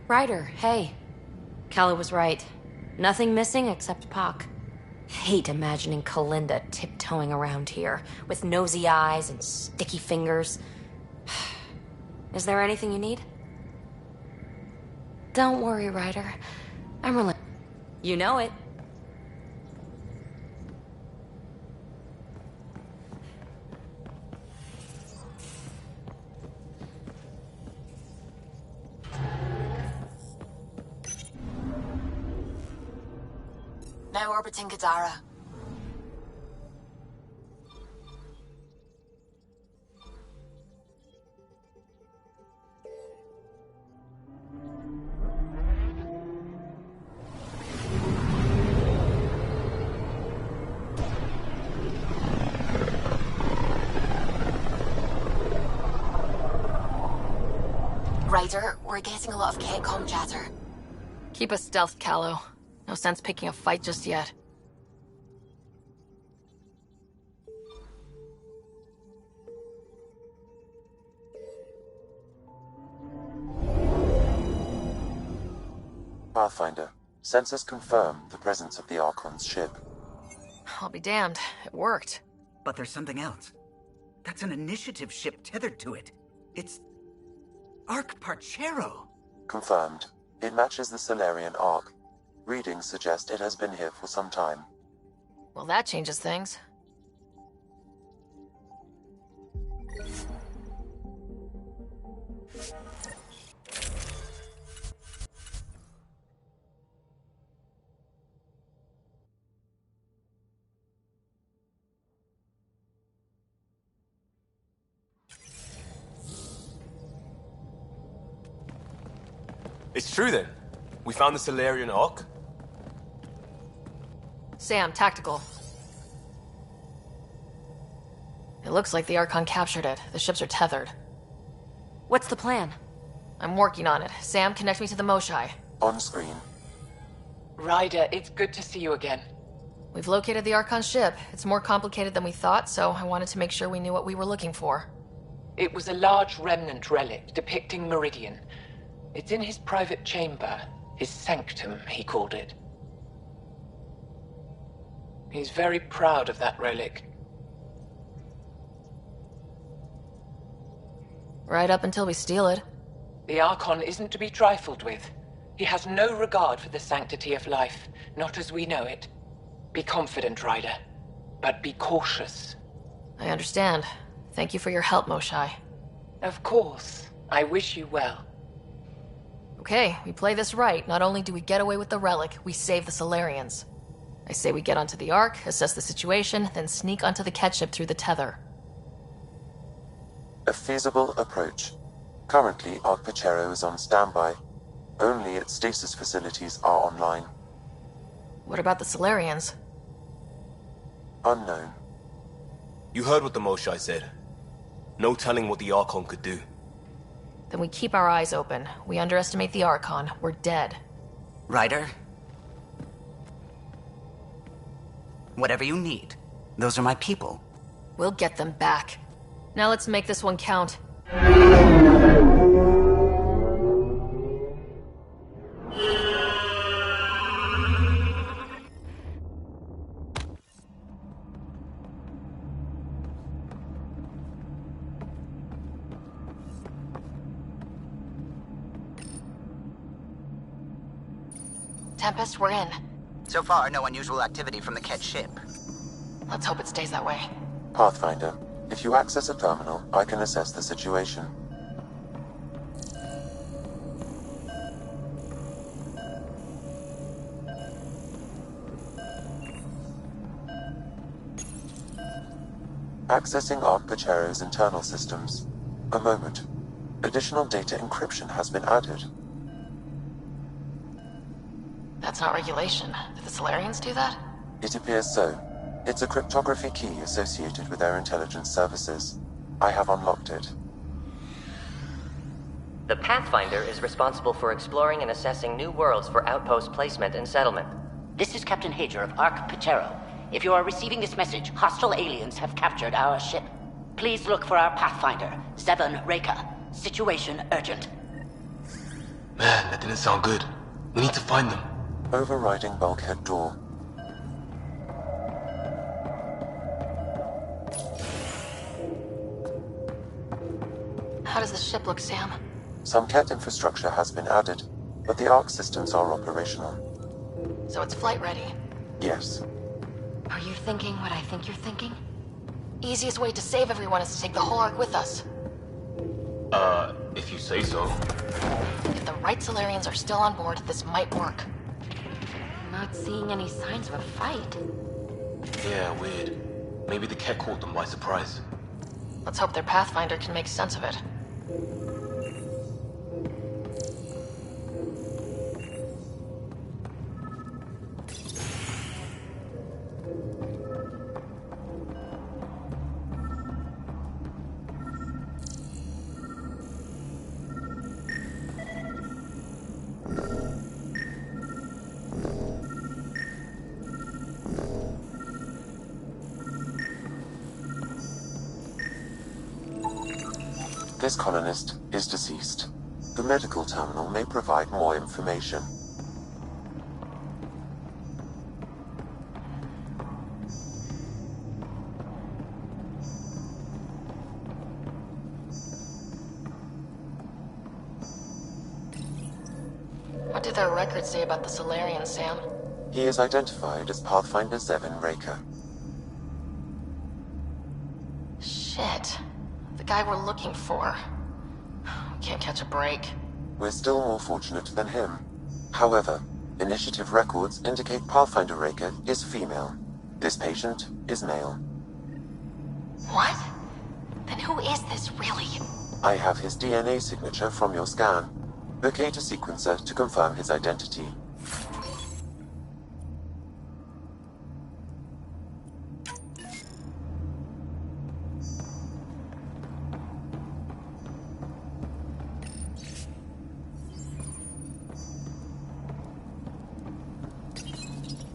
Ryder, hey. Calla was right. Nothing missing except Pock. Hate imagining Kalinda tiptoeing around here, with nosy eyes and sticky fingers. Is there anything you need? Don't worry, Ryder. I'm relentless. You know it. Now orbiting Kadara. Ryder, we're getting a lot of K-com chatter. Keep us stealth, Callow. No sense picking a fight just yet. Pathfinder, sensors confirm the presence of the Archon's ship. I'll be damned. It worked. But there's something else. That's an initiative ship tethered to it. It's... Arc Parchero. Confirmed. It matches the Salarian Arc. Readings suggest it has been here for some time. Well, that changes things. It's true then. We found the Salarian Arc. Sam, tactical. It looks like the Archon captured it. The ships are tethered. What's the plan? I'm working on it. Sam, connect me to the Moshai. On screen. Ryder, it's good to see you again. We've located the Archon ship. It's more complicated than we thought, so I wanted to make sure we knew what we were looking for. It was a large remnant relic depicting Meridian. It's in his private chamber. His sanctum, he called it. He's very proud of that relic. Right up until we steal it. The Archon isn't to be trifled with. He has no regard for the sanctity of life, not as we know it. Be confident, Ryder. but be cautious. I understand. Thank you for your help, Moshai. Of course. I wish you well. Okay, we play this right. Not only do we get away with the relic, we save the Salarians. I say we get onto the Ark, assess the situation, then sneak onto the catship through the tether. A feasible approach. Currently, Ark Pachero is on standby. Only its stasis facilities are online. What about the Salarians? Unknown. You heard what the Moshai said. No telling what the Archon could do. Then we keep our eyes open. We underestimate the Archon, we're dead. Ryder? Whatever you need. Those are my people. We'll get them back. Now let's make this one count. Tempest, we're in. So far, no unusual activity from the Ket ship. Let's hope it stays that way. Pathfinder, if you access a terminal, I can assess the situation. Accessing Ark Pachero's internal systems. A moment. Additional data encryption has been added. That's not regulation. Did the Salarians do that? It appears so. It's a cryptography key associated with their intelligence services. I have unlocked it. The Pathfinder is responsible for exploring and assessing new worlds for outpost placement and settlement. This is Captain Hager of Ark Pachero. If you are receiving this message, hostile aliens have captured our ship. Please look for our Pathfinder, Zevon Reka. Situation urgent. Man, that didn't sound good. We need to find them. Overriding bulkhead door. How does the ship look, Sam? Some Ket infrastructure has been added, but the Ark systems are operational. So it's flight ready? Yes. Are you thinking what I think you're thinking? Easiest way to save everyone is to take the whole Ark with us. If you say so. If the right Salarians are still on board, this might work. Not seeing any signs of a fight. Yeah, weird. Maybe the Ket caught them by surprise. Let's hope their Pathfinder can make sense of it. This colonist is deceased. The medical terminal may provide more information. What do their records say about the Salarian, Sam? He is identified as Pathfinder Zevon Reka. Shit. The guy we're looking for. We can't catch a break. We're still more fortunate than him. However, initiative records indicate Pathfinder Reka is female. This patient is male. What? Then who is this, really? I have his DNA signature from your scan. Locate a sequencer to confirm his identity.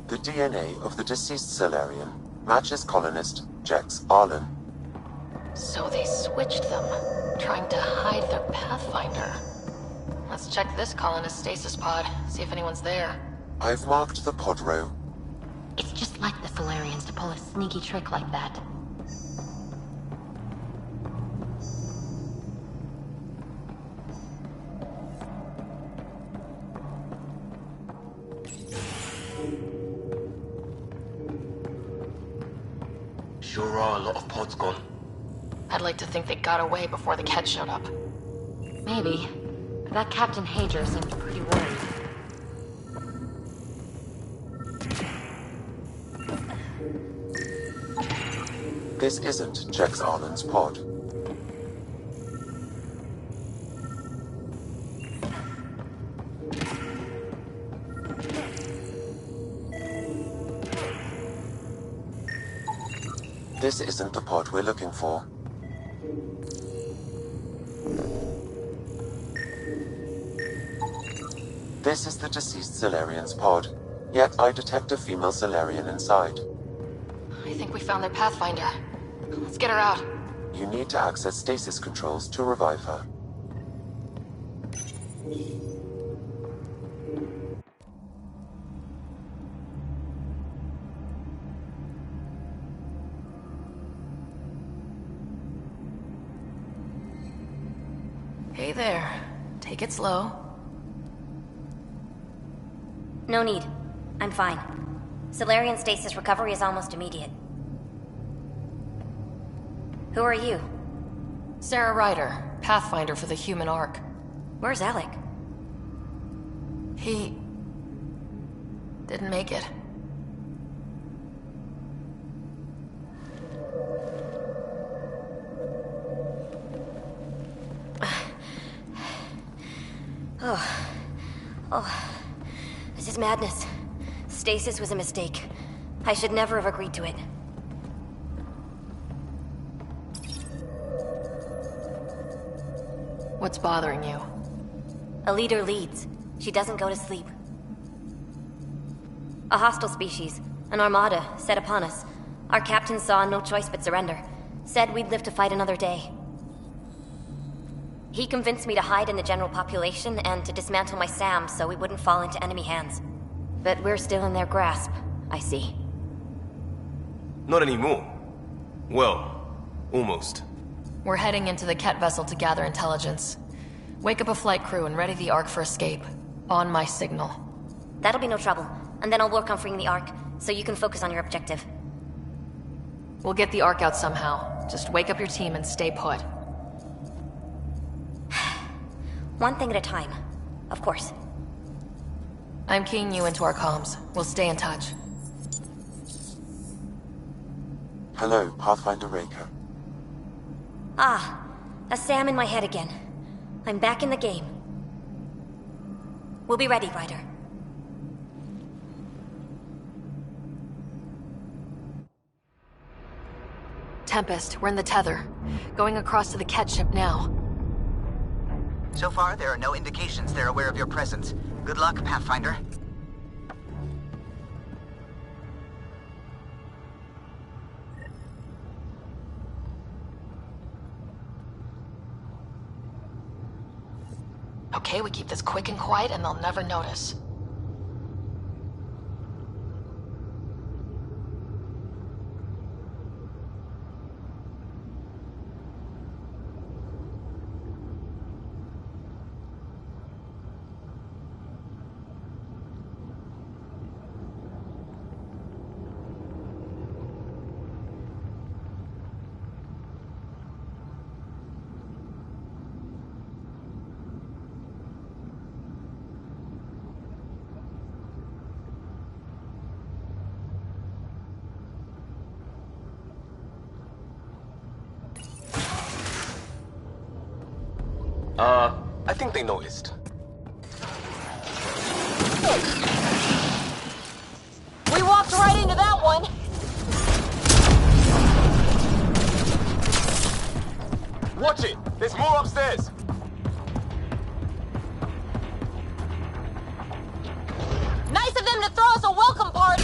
The DNA of the deceased Salarian matches colonist Jex Arlen. So they switched them, trying to hide their Pathfinder. Let's check this colonist stasis pod, see if anyone's there. I've marked the pod row. It's just like the Salarians to pull a sneaky trick like that. Sure are a lot of pods gone. I'd like to think they got away before the Ket showed up. Maybe. That Captain Hager seemed pretty worried. This isn't Jex Arlen's pod. This isn't the pod we're looking for. This is the deceased Salarian's pod, yet I detect a female Salarian inside. I think we found their Pathfinder. Let's get her out. You need to access stasis controls to revive her. Hey there. Take it slow. No need. I'm fine. Salarian stasis recovery is almost immediate. Who are you? Sara Ryder, Pathfinder for the Human Ark. Where's Alec? He... didn't make it. Oh, this is madness. Stasis was a mistake. I should never have agreed to it. What's bothering you? A leader leads. She doesn't go to sleep. A hostile species, an armada, set upon us. Our captain saw no choice but surrender. Said we'd live to fight another day. He convinced me to hide in the general population and to dismantle my SAM so we wouldn't fall into enemy hands. But we're still in their grasp, I see. Not anymore. Well, almost. We're heading into the Ket vessel to gather intelligence. Wake up a flight crew and ready the Ark for escape. On my signal. That'll be no trouble. And then I'll work on freeing the Ark, so you can focus on your objective. We'll get the Ark out somehow. Just wake up your team and stay put. One thing at a time. Of course. I'm keying you into our comms. We'll stay in touch. Hello, Pathfinder Raker. Ah, a SAM in my head again. I'm back in the game. We'll be ready, Ryder. Tempest, we're in the tether. Going across to the Ket ship now. So far, there are no indications they're aware of your presence. Good luck, Pathfinder. Okay, we keep this quick and quiet and they'll never notice. I think they noticed. We walked right into that one! Watch it! There's more upstairs! Nice of them to throw us a welcome party!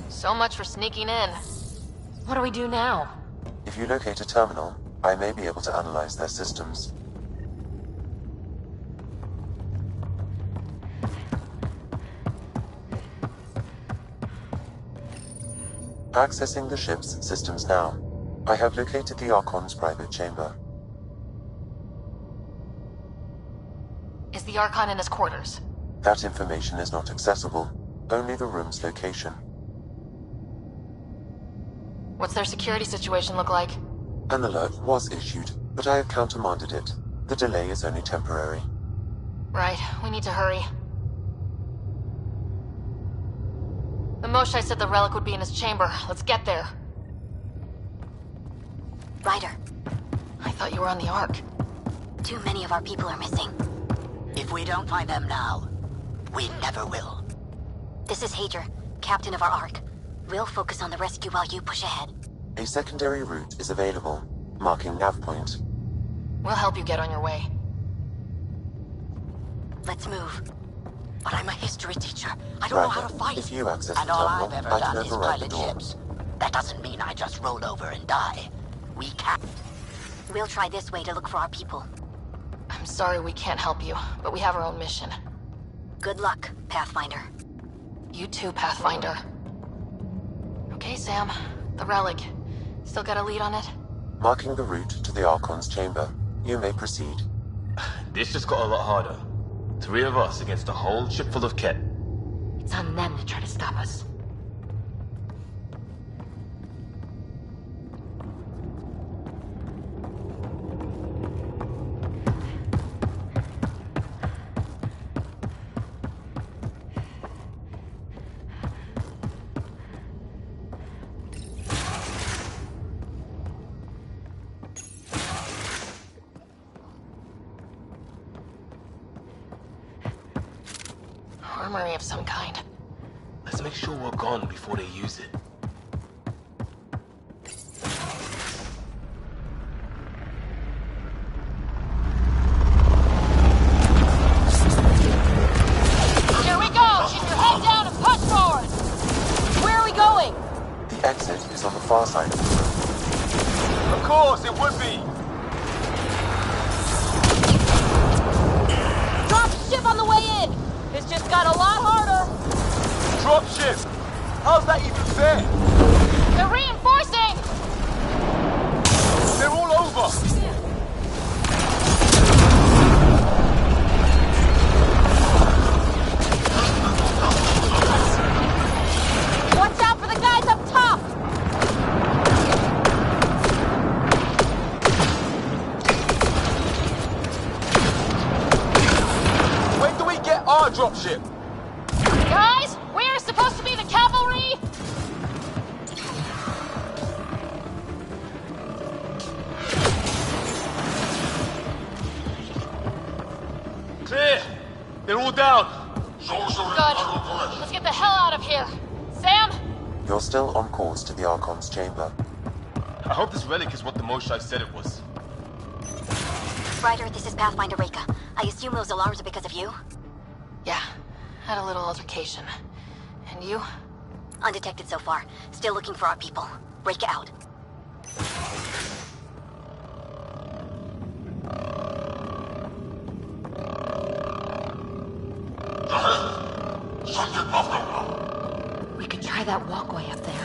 So much for sneaking in. What do we do now? If you locate a terminal, I may be able to analyze their systems. Accessing the ship's systems now. I have located the Archon's private chamber. Is the Archon in his quarters? That information is not accessible. Only the room's location. What's their security situation look like? An alert was issued, but I have countermanded it. The delay is only temporary. Right, we need to hurry. The Moshai said the relic would be in his chamber. Let's get there. Ryder. I thought you were on the Ark. Too many of our people are missing. If we don't find them now, we never will. This is Hager, captain of our Ark. We'll focus on the rescue while you push ahead. A secondary route is available, marking nav point. We'll help you get on your way. Let's move. But I'm a history teacher. I don't know how to fight. If you access and the all terminal, I've ever I can done is override the pilot door. ships. That doesn't mean I just roll over and die. We can't. We'll try this way to look for our people. I'm sorry we can't help you, but we have our own mission. Good luck, Pathfinder. You too, Pathfinder. Okay, Sam. The relic. Still got a lead on it? Marking the route to the Archon's chamber. You may proceed. This just got a lot harder. 3 of us against a whole ship full of Ket. It's on them to try to stop us. Armory of some kind. Let's make sure we're gone before they use it. Here we go! Keep your head down and push forward! Where are we going? The exit is on the far side of the room. Of course, it would be! Drop ship on the way in! This just got a lot harder! Dropship! How's that even fair? They're reinforcing! They're all over! Watch out for the guys up top! When do we get our dropship? Guys, we're supposed to be the cavalry! Clear! They're all down! Good. Let's get the hell out of here. Sam? You're still on course to the Archon's chamber. I hope this relic is what the Moshai said it was. Ryder, this is Pathfinder Reika. I assume those alarms are because of you? Yeah, had a little altercation. And you? Undetected so far. Still looking for our people. Reika out. We could try that walkway up there.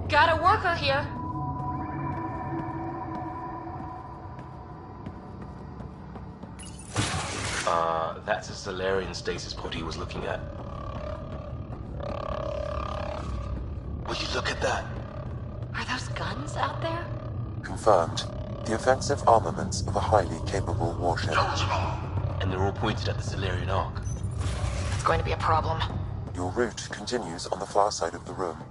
Got a worker here. That's a Salarian stasis pod he was looking at. Will you look at that? Are those guns out there? Confirmed. The offensive armaments of a highly capable warship. And they're all pointed at the Salarian Ark. It's going to be a problem. Your route continues on the far side of the room.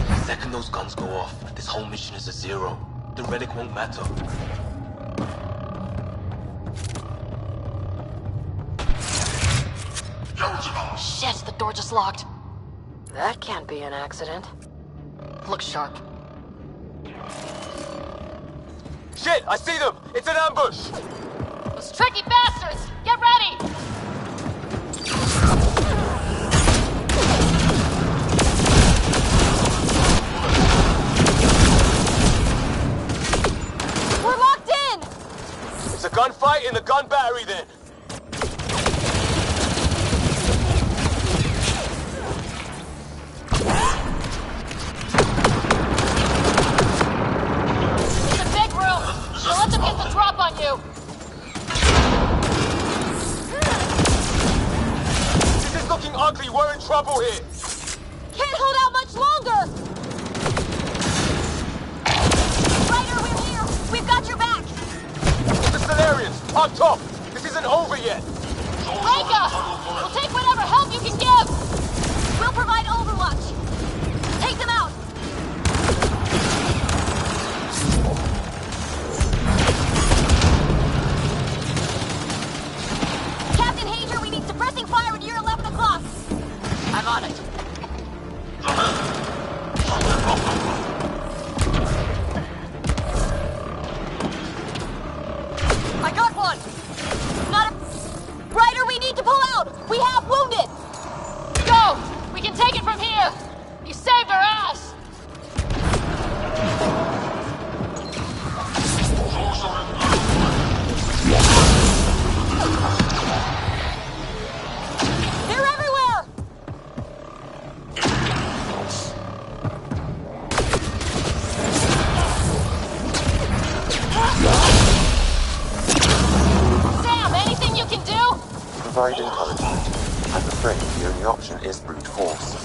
The second those guns go off, this whole mission is a zero. The relic won't matter. Shit, the door just locked. That can't be an accident. Look sharp. Shit, I see them! It's an ambush! Those tricky bastards! Get ready! We're locked in! It's a gunfight in the gun battery then. It's a big room! So let them get the drop on you! This is looking ugly, we're in trouble here. Can't hold out much longer! Ryder, we're here! We've got your back! The Salarians, on top! This isn't over yet! Reka! We'll take whatever help you can give! We'll provide overwatch! Take them out! Captain Hager, we need suppressing fire at your 11 o'clock! I'm on it. I got one! Not a... Ryder, we need to pull out! We have wounded! Go! We can take it from here! You saved our ass! They're everywhere! Sam, anything you can do? Provide encouragement. I'm afraid the only option is brute force.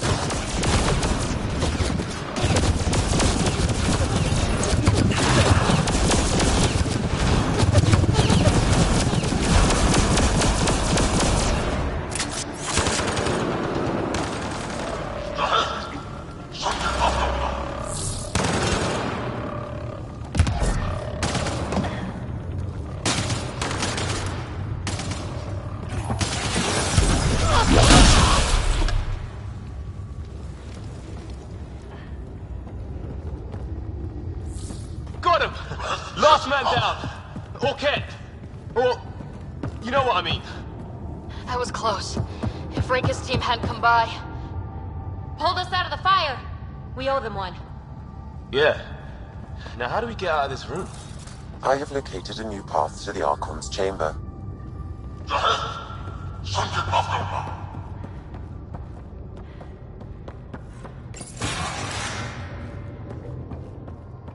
Got him! Last man down! Or Kent! Or... you know what I mean. That was close. If Reka's team hadn't come by... Pulled us out of the fire. We owe them one. Yeah. Now how do we get out of this room? I have located a new path to the Archon's chamber.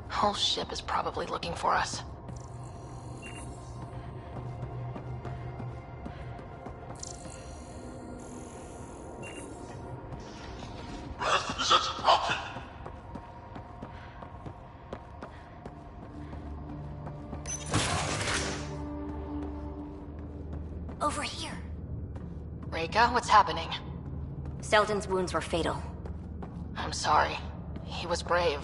Whole ship is probably looking for us. Over here. Reka, what's happening? Selden's wounds were fatal. I'm sorry. He was brave.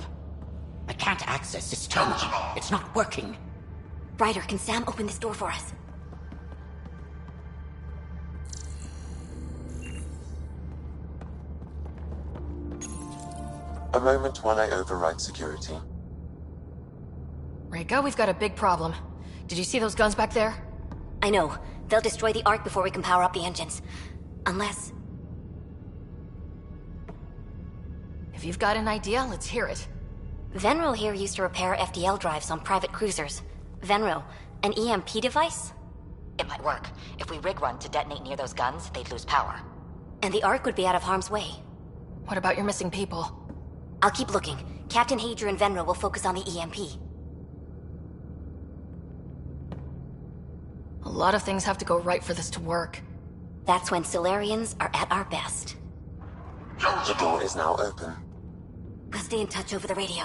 I can't access this terminal. It's not working. Ryder, can Sam open this door for us? A moment while I override security. Reka, we've got a big problem. Did you see those guns back there? I know. They'll destroy the Ark before we can power up the engines. Unless... If you've got an idea, let's hear it. Venro here used to repair FDL drives on private cruisers. Venro, an EMP device? It might work. If we rig one to detonate near those guns, they'd lose power. And the Ark would be out of harm's way. What about your missing people? I'll keep looking. Captain Hadra and Venro will focus on the EMP. A lot of things have to go right for this to work. That's when Salarians are at our best. The door is now open. We'll stay in touch over the radio.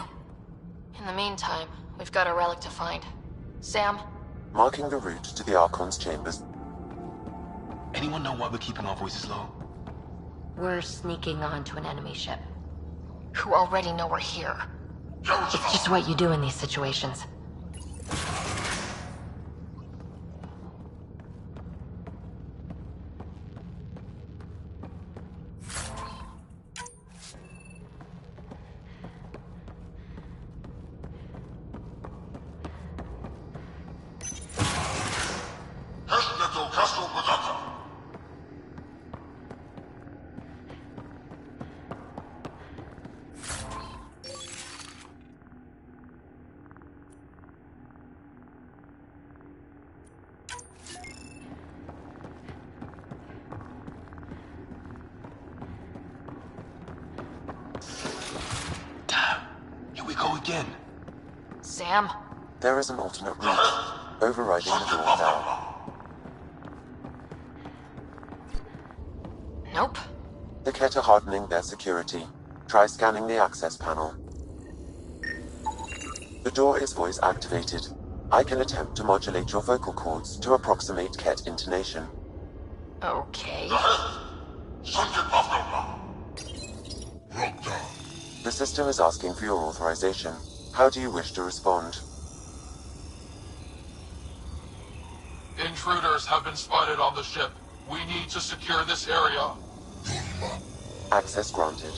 In the meantime, we've got a relic to find. Sam? Marking the route to the Archon's chambers. Anyone know why we're keeping our voices low? We're sneaking onto an enemy ship. Who already know we're here. It's just what you do in these situations. Sam? There is an alternate route, overriding the door now. Nope. The Kett are hardening their security. Try scanning the access panel. The door is voice activated. I can attempt to modulate your vocal cords to approximate Kett intonation. Okay. The system is asking for your authorization. How do you wish to respond? Intruders have been spotted on the ship. We need to secure this area. Access granted.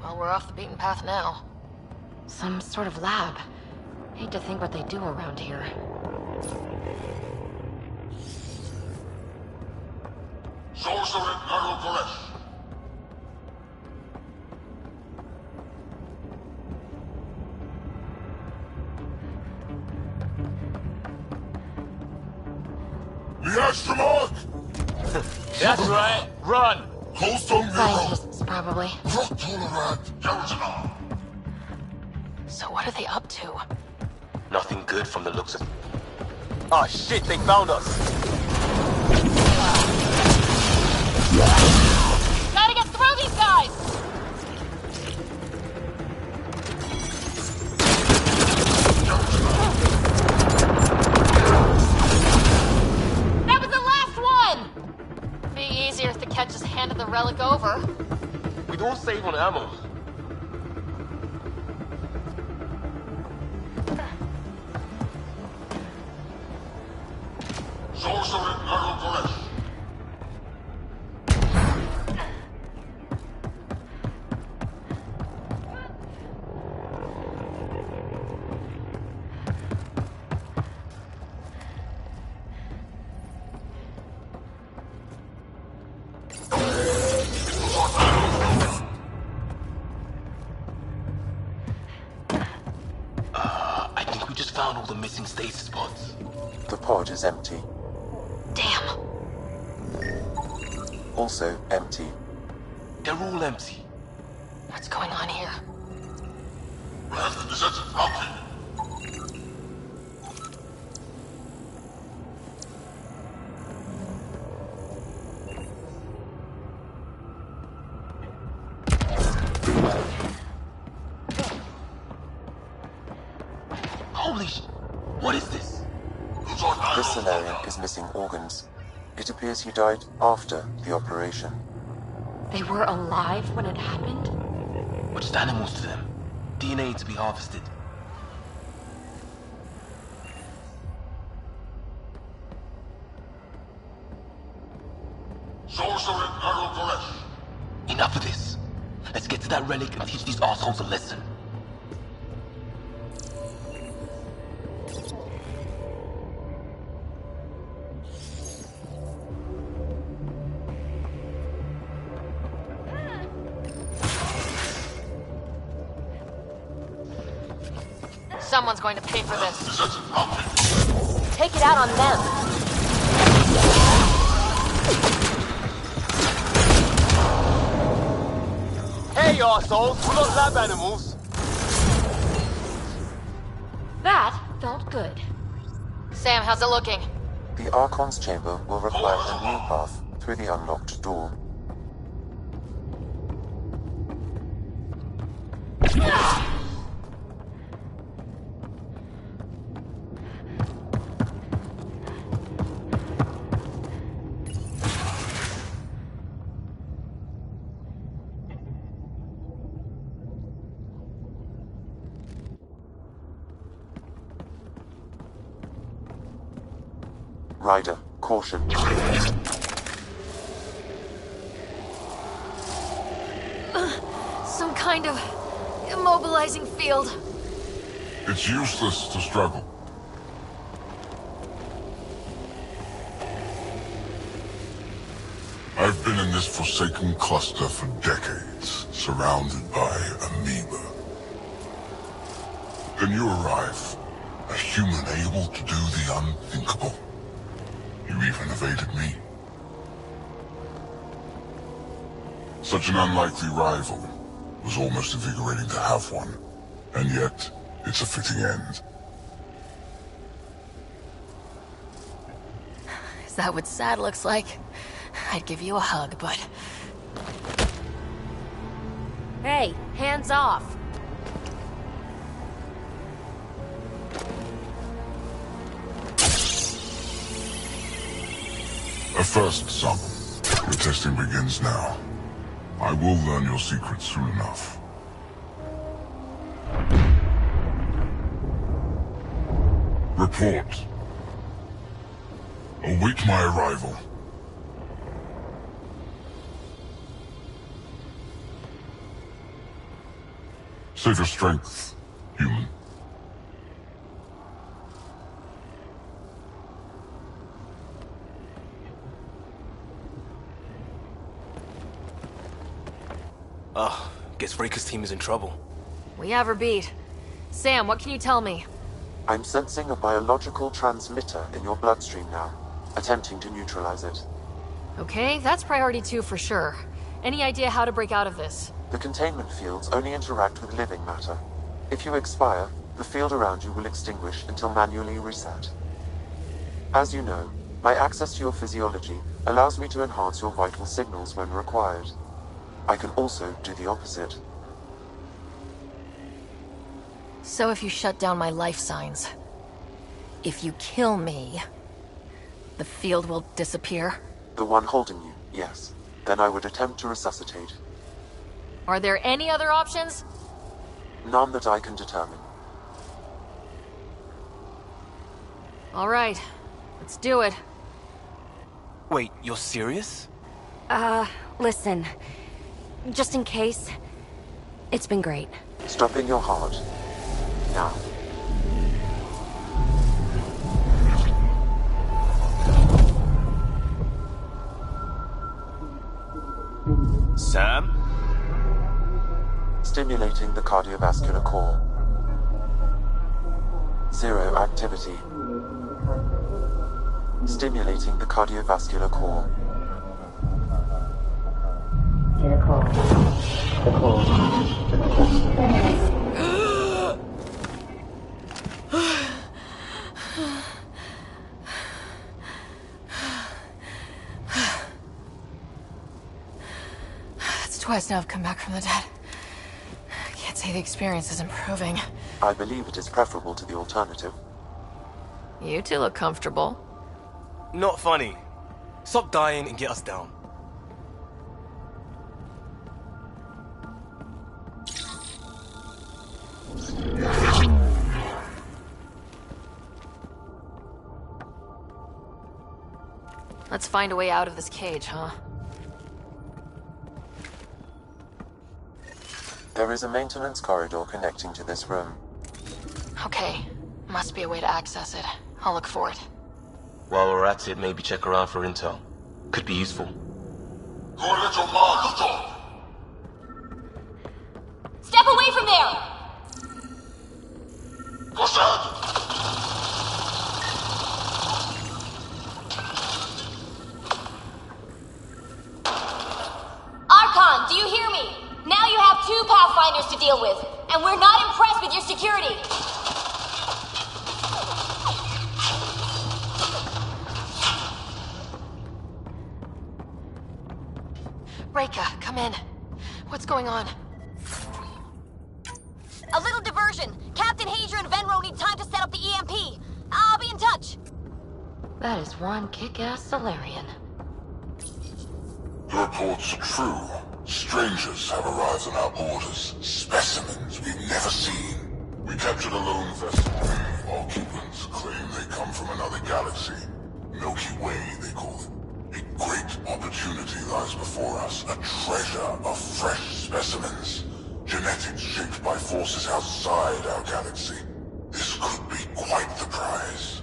Well, we're off the beaten path now. Some sort of lab. Hate to think what they do around here. That's right. Run! Scientists, probably. So what are they up to? Nothing good from the looks of... Oh shit, they found us! Gotta get through these guys! That was the last one! Be easier if the Kett just handed the relic over. We don't save on ammo. I think we just found all the missing stasis pods. The pod is empty. Damn. Also empty. They're all empty. What's going on here? Holy sh... What is this? This Salarian is missing organs. It appears he died after the operation. They were alive when it happened? We're just animals to them. DNA to be harvested. Enough of this. Let's get to that relic and teach these assholes a lesson. Someone's going to pay for this. Take it out on them. Hey, arseholes! We're not lab animals! That felt good. Sam, how's it looking? The Archon's chamber will require a new path through the unlocked door. Ryder, caution. Some kind of immobilizing field. It's useless to struggle. I've been in this forsaken cluster for decades, surrounded by amoeba. Then you arrive, a human able to do the unthinkable. You even evaded me. Such an unlikely rival. Was almost invigorating to have one. And yet, it's a fitting end. Is that what sad looks like? I'd give you a hug, but... Hey, hands off. A first, son. Your testing begins now. I will learn your secrets soon enough. Report. Await my arrival. Save your strength, human. Guess Reika's team is in trouble. We have her beat. Sam, what can you tell me? I'm sensing a biological transmitter in your bloodstream now, attempting to neutralize it. Okay, that's priority 2 for sure. Any idea how to break out of this? The containment fields only interact with living matter. If you expire, the field around you will extinguish until manually reset. As you know, my access to your physiology allows me to enhance your vital signals when required. I can also do the opposite. So if you shut down my life signs, if you kill me, the field will disappear? The one holding you, yes. Then I would attempt to resuscitate. Are there any other options? None that I can determine. All right, let's do it. Wait, you're serious? Listen. Just in case, it's been great. Stopping your heart. Now. Sam? Stimulating the cardiovascular core. 0 activity. Stimulating the cardiovascular core. It's twice now I've come back from the dead. I can't say the experience is improving. I believe it is preferable to the alternative. You two look comfortable. Not funny. Stop dying and get us down. Let's find a way out of this cage, huh? There is a maintenance corridor connecting to this room. Okay, must be a way to access it. I'll look for it. While we're at it, maybe check around for intel. Could be useful. Step away from there! and we're not impressed with your security. Reika, come in. What's going on? A little diversion. Captain Hager and Venro need time to set up the EMP. I'll be in touch. That is one kick-ass Salarian. The reports are true. Strangers have arrived on our borders. Specimens we've never seen. We captured a lone vessel. Occupants claim they come from another galaxy. Milky Way, they call it. A great opportunity lies before us. A treasure of fresh specimens. Genetics shaped by forces outside our galaxy. This could be quite the prize.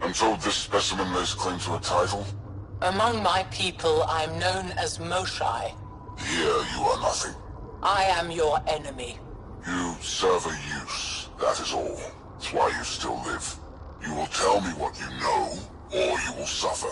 I'm told this specimen lays claim to a title. Among my people, I'm known as Moshai. Here you are nothing. I am your enemy. You serve a use, that is all. It's why you still live. You will tell me what you know, or you will suffer.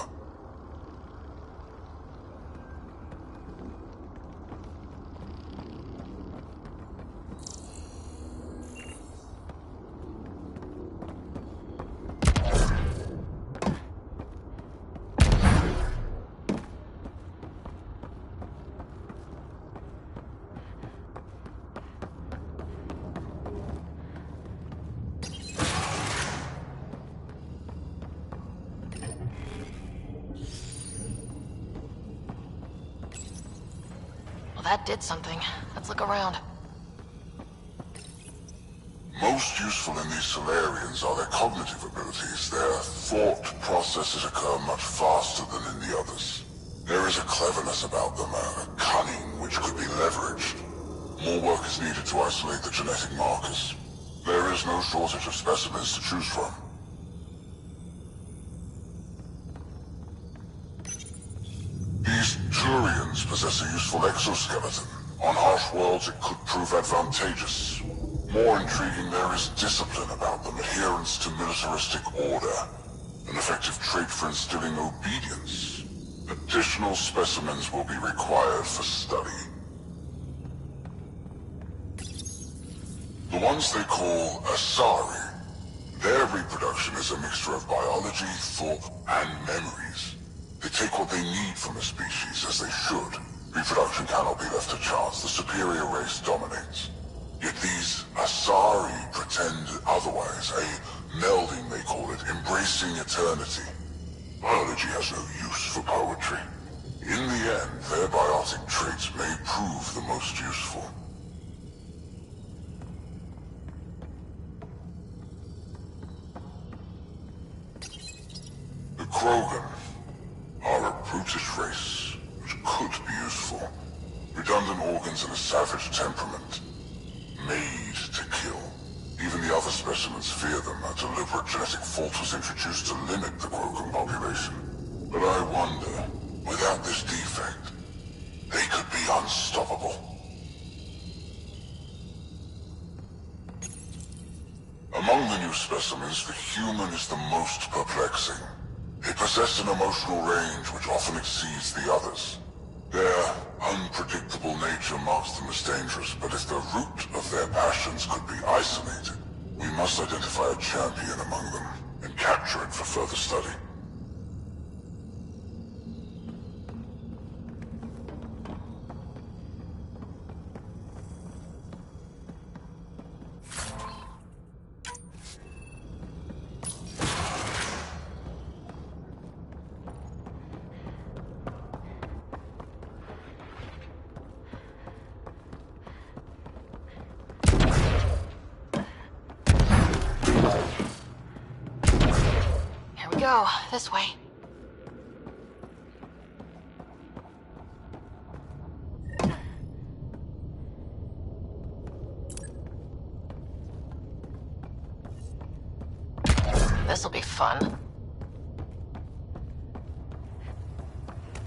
Well, that did something. Let's look around. Most useful in these Salarians are their cognitive abilities. Their thought processes occur much faster than in the others. There is a cleverness about them, a cunning which could be leveraged. More work is needed to isolate the genetic markers. There is no shortage of specimens to choose from. These Turians possess a useful exoskeleton. On harsh worlds, it could prove advantageous. More intriguing, there is discipline about them, adherence to militaristic order, an effective trait for instilling obedience. Additional specimens will be required for study. The ones they call Asari, their reproduction is a mixture of biology, thought, and memories. They take what they need from a species, as they should. Reproduction cannot be left to chance. The superior race dominates. Yet these Asari pretend otherwise. A melding, they call it, embracing eternity. Biology has no use for poetry. In the end, their biotic traits may prove the most useful. The Krogan are a brutish race, which could be useful. Redundant organs and a savage temperament. Made to kill. Even the other specimens fear them. A deliberate genetic fault was introduced to limit the Krogan population. But I wonder, without this defect, they could be unstoppable. Among the new specimens, the human is the most perplexing. They possess an emotional range which often exceeds the others. Their unpredictable nature marks them as dangerous, but if the root of their passions could be isolated, we must identify a champion among them and capture it for further study. go. This way. This'll be fun.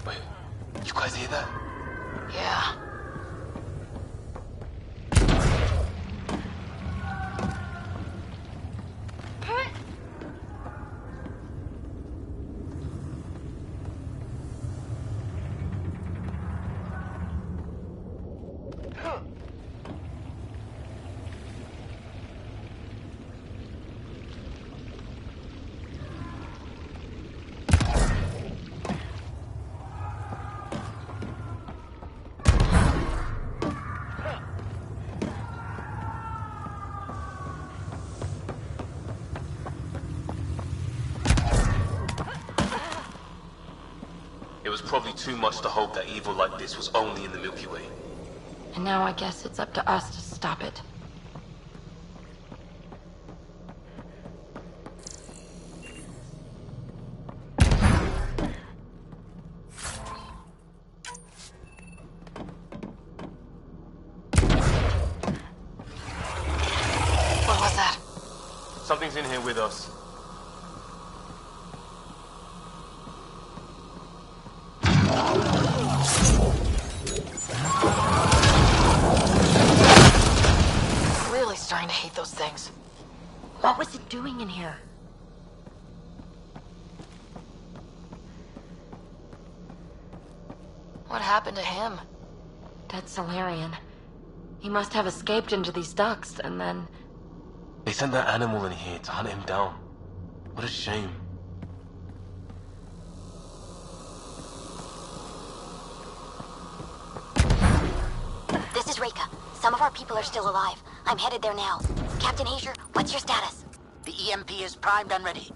Wait, you guys hear that? Yeah. It was probably too much to hope that evil like this was only in the Milky Way. And now I guess it's up to us to stop it. What was that? Something's in here with us. Really starting to hate those things. What was it doing in here? What happened to him? That Salarian. He must have escaped into these ducts, and then... They sent that animal in here to hunt him down. What a shame. This is Reka. Some of our people are still alive. I'm headed there now. Captain Asia, what's your status? The EMP is primed and ready.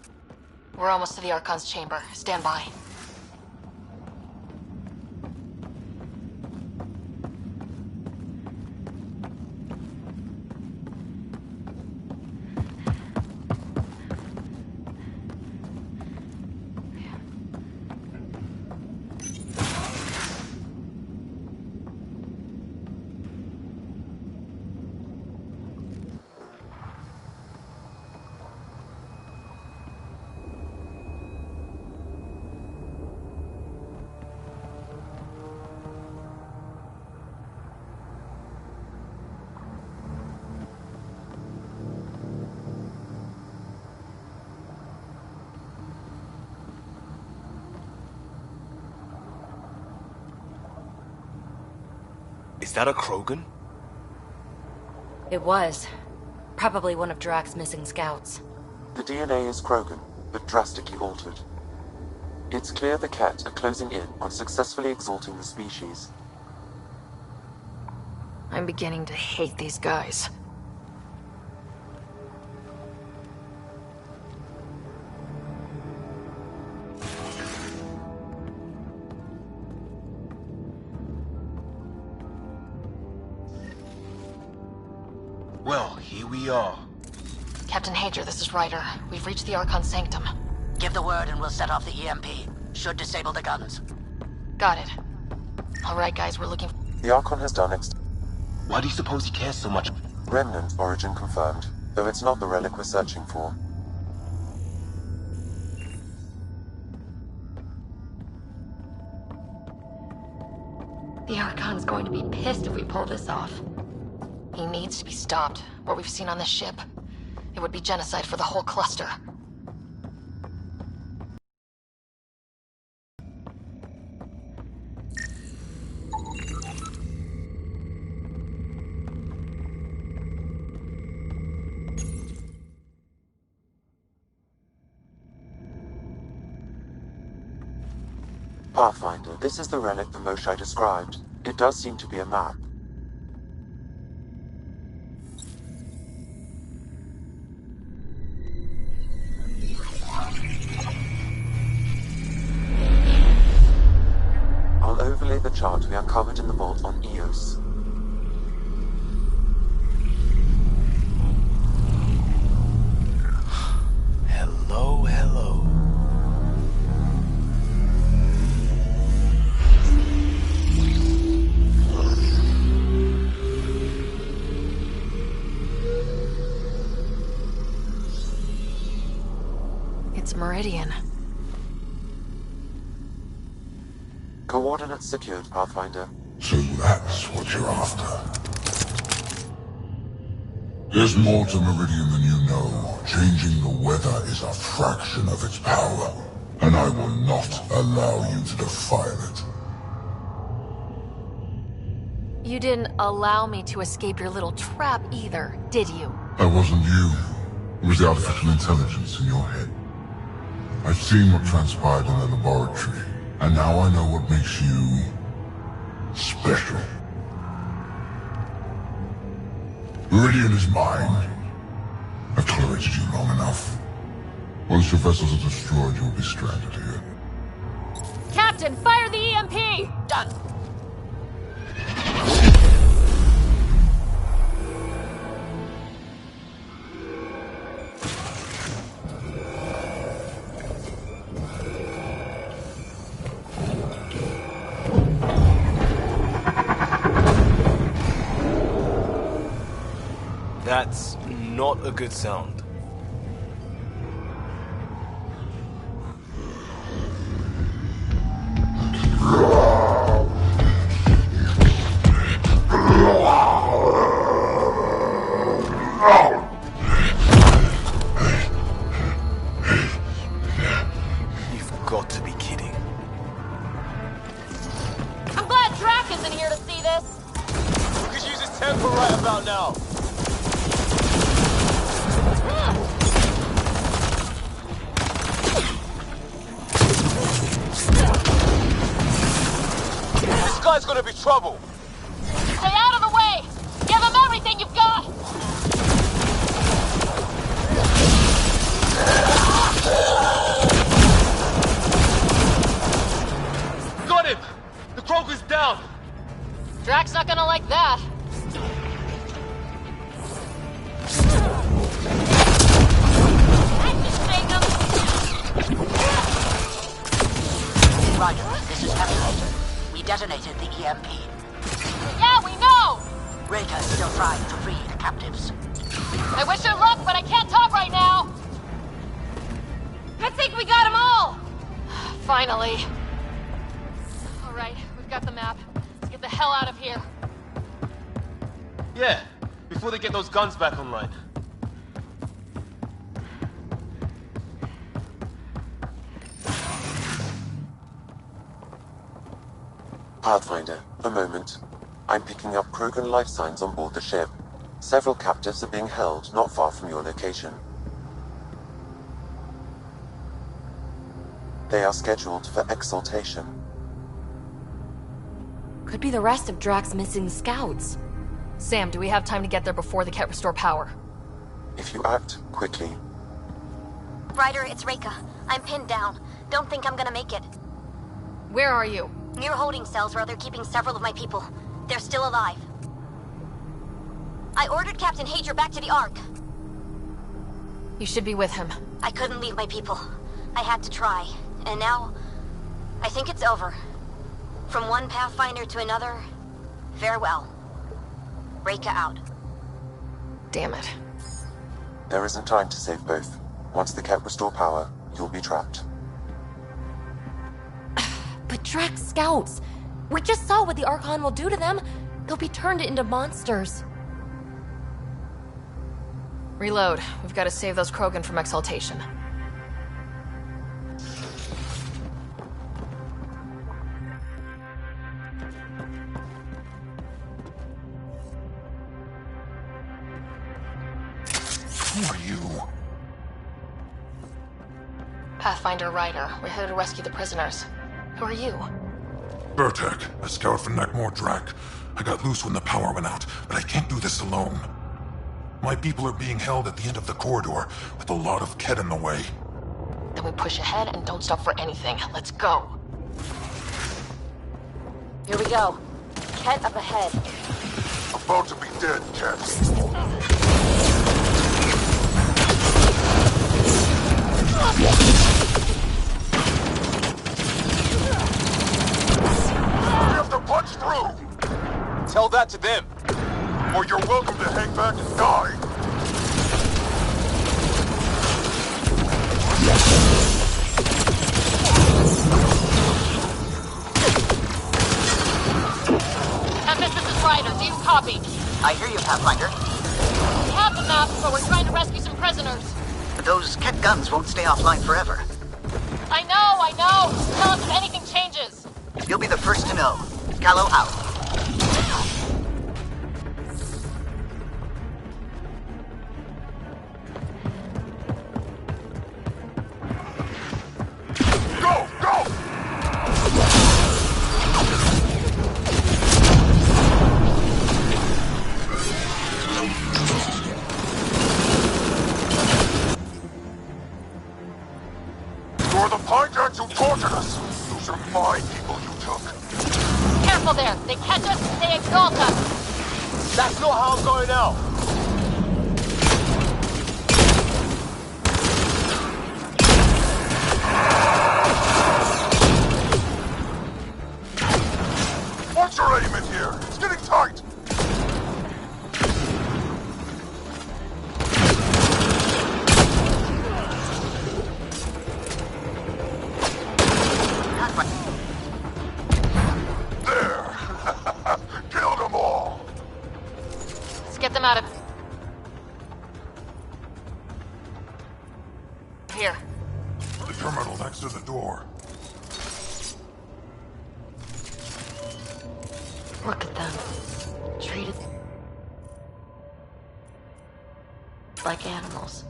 We're almost to the Archon's chamber. Stand by. Is that a Krogan? It was. Probably one of Drax's missing scouts. The DNA is Krogan, but drastically altered. It's clear the Ket are closing in on successfully exalting the species. I'm beginning to hate these guys. Well, here we are. Captain Hager, this is Ryder. We've reached the Archon Sanctum. Give the word and we'll set off the EMP. Should disable the guns. Got it. Alright guys, we're looking... The Archon has done Why do you suppose he cares so much? Remnant origin confirmed, though it's not the relic we're searching for. The Archon's going to be pissed if we pull this off. He needs to be stopped. What we've seen on this ship. It would be genocide for the whole cluster. Pathfinder, this is the relic the Moshai described. It does seem to be a map. I'll overlay the chart we uncovered in the vault on Eos. Hello, hello. It's Meridian. Coordinates secured, Pathfinder. So that's what you're after. There's more to Meridian than you know. Changing the weather is a fraction of its power, and I will not allow you to defile it. You didn't allow me to escape your little trap either, did you? That wasn't you. It was the artificial intelligence in your head. I've seen what transpired in the laboratory, and now I know what makes you special. Meridian is mine. I've tolerated you long enough. Once your vessels are destroyed, you'll be stranded here. Captain, fire the EMP! Done. That's not a good sound. You've got to be kidding. I'm glad Drac isn't here to see this. We could use his temper right about now. This guy's gonna be trouble. Stay out of the way! Give him everything you've got! Got him! The Kroger's down! Drac's not gonna like that. Roger, this is Captain Hager. We detonated the EMP. Yeah, we know! Raker is still trying to free the captives. I wish her luck, but I can't talk right now! I think we got them all! Finally. Alright, we've got the map. Let's get the hell out of here. Yeah, before they get those guns back online. Pathfinder, a moment. I'm picking up Krogan life signs on board the ship. Several captives are being held not far from your location. They are scheduled for exaltation. Could be the rest of Drac's missing scouts. Sam, do we have time to get there before the Ket restore power? If you act quickly. Ryder, it's Reika. I'm pinned down. Don't think I'm gonna make it. Where are you? Near holding cells where they're keeping several of my people. They're still alive. I ordered Captain Hager back to the Ark. You should be with him. I couldn't leave my people. I had to try. And now, I think it's over. From one Pathfinder to another, farewell. Reika out. Damn it. There isn't time to save both. Once the Ket restore power, you'll be trapped. But Drac's scouts! We just saw what the Archon will do to them. They'll be turned into monsters. Reload. We've got to save those Krogan from exaltation. Who are you? Pathfinder Ryder. We're here to rescue the prisoners. Who are you? Burtek, a scout from Nakmor Drac. I got loose when the power went out, but I can't do this alone. My people are being held at the end of the corridor, with a lot of Ket in the way. Then we push ahead and don't stop for anything. Let's go. Here we go. Ket up ahead. About to be dead, Ket. We have to punch through! Tell that to them. Or you're welcome to hang back and die. Tempest, this is Ryder. Do you copy? I hear you, Pathfinder. We have the map, but we're trying to rescue some prisoners. Those Ket guns won't stay offline forever. I know. Tell us if anything changes. You'll be the first to know. Callow out. You're the Pine-Jacks who tortured us! Those are my people you took. Careful there. They catch us, they exalt us. That's not how I'm going out. What's your aim in here? It's getting tight! Killed them all! Let's get them out of here. The terminal next to the door. Look at them. Treated like animals.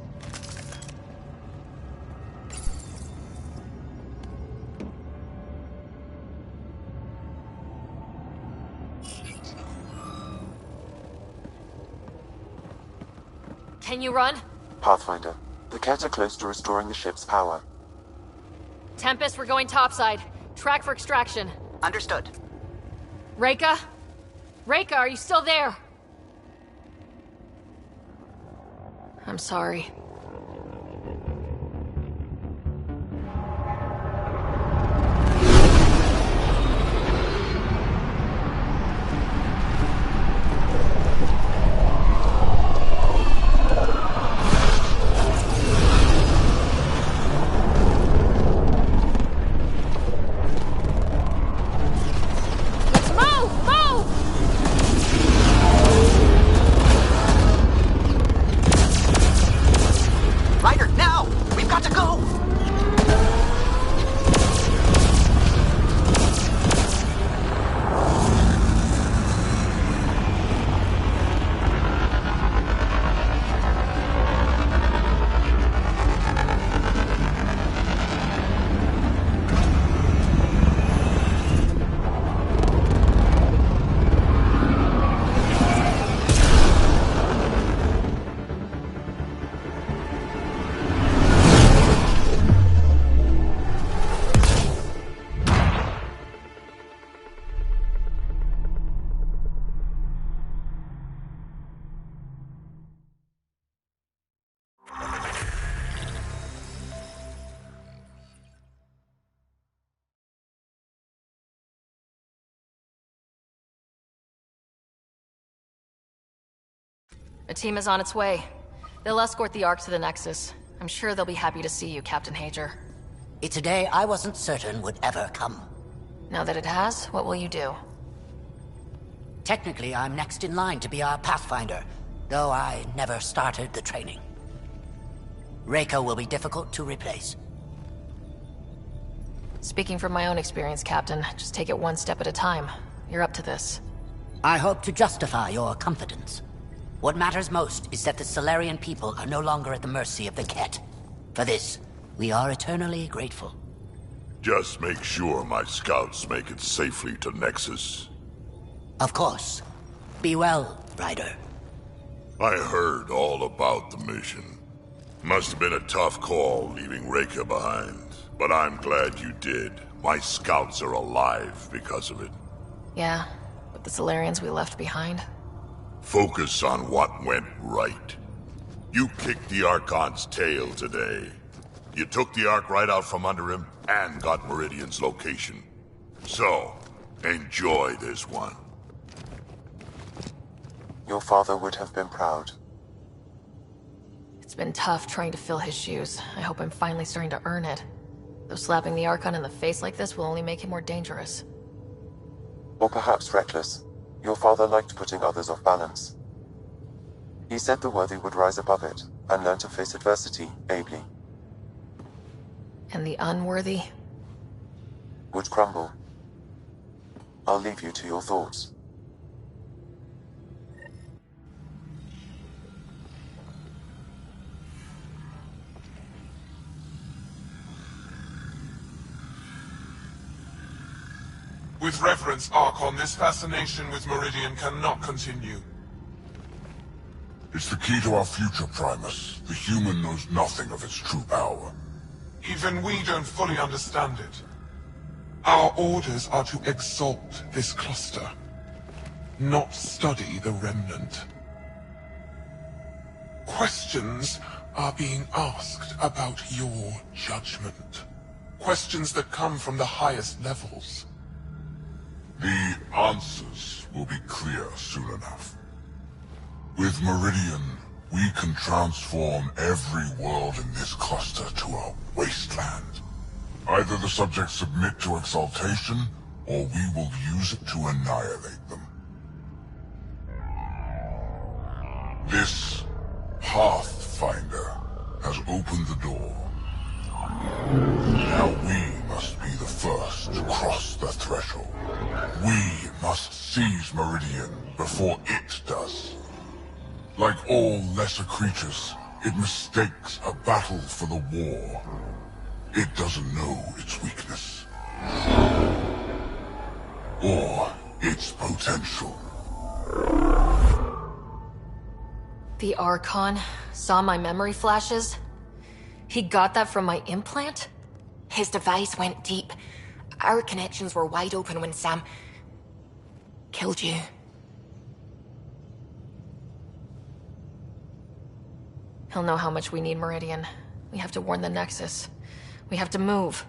Can you run? Pathfinder, the Ket are close to restoring the ship's power. Tempest, we're going topside. Track for extraction. Understood. Reika? Reika, are you still there? I'm sorry. A team is on its way. They'll escort the Ark to the Nexus. I'm sure they'll be happy to see you, Captain Hager. It's a day I wasn't certain would ever come. Now that it has, what will you do? Technically, I'm next in line to be our Pathfinder, though I never started the training. Reika will be difficult to replace. Speaking from my own experience, Captain, just take it one step at a time. You're up to this. I hope to justify your confidence. What matters most is that the Salarian people are no longer at the mercy of the Ket. For this, we are eternally grateful. Just make sure my scouts make it safely to Nexus. Of course. Be well, Ryder. I heard all about the mission. Must have been a tough call leaving Reika behind, but I'm glad you did. My scouts are alive because of it. Yeah, but the Salarians we left behind? Focus on what went right. You kicked the Archon's tail today. You took the Ark right out from under him and got Meridian's location. So, enjoy this one. Your father would have been proud. It's been tough trying to fill his shoes. I hope I'm finally starting to earn it. Though slapping the Archon in the face like this will only make him more dangerous. Or perhaps reckless. Your father liked putting others off balance. He said the worthy would rise above it, and learn to face adversity ably. And the unworthy? Would crumble. I'll leave you to your thoughts. With reverence, Archon, this fascination with Meridian cannot continue. It's the key to our future, Primus. The human knows nothing of its true power. Even we don't fully understand it. Our orders are to exalt this cluster, not study the remnant. Questions are being asked about your judgment. Questions that come from the highest levels. The answers will be clear soon enough. With Meridian, we can transform every world in this cluster to a wasteland. Either the subjects submit to exaltation, or we will use it to annihilate them. This Pathfinder has opened the door. Now we must be the first to cross the threshold. We must seize Meridian before it does. Like all lesser creatures, it mistakes a battle for the war. It doesn't know its weakness. Or its potential. The Archon saw my memory flashes? He got that from my implant? His device went deep. Our connections were wide open when Sam killed you. He'll know how much we need Meridian. We have to warn the Nexus. We have to move.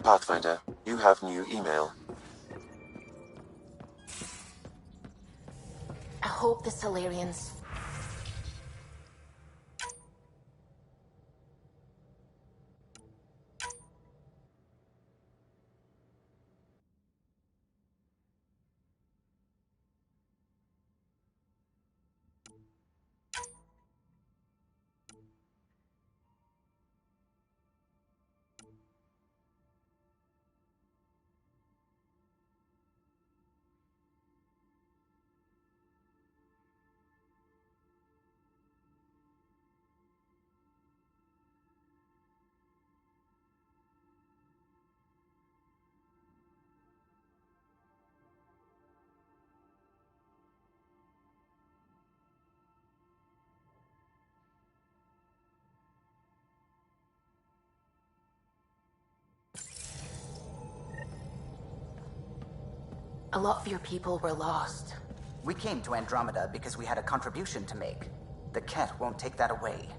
Pathfinder, you have new email. I hope the Salarians... A lot of your people were lost. We came to Andromeda because we had a contribution to make. The Ket won't take that away.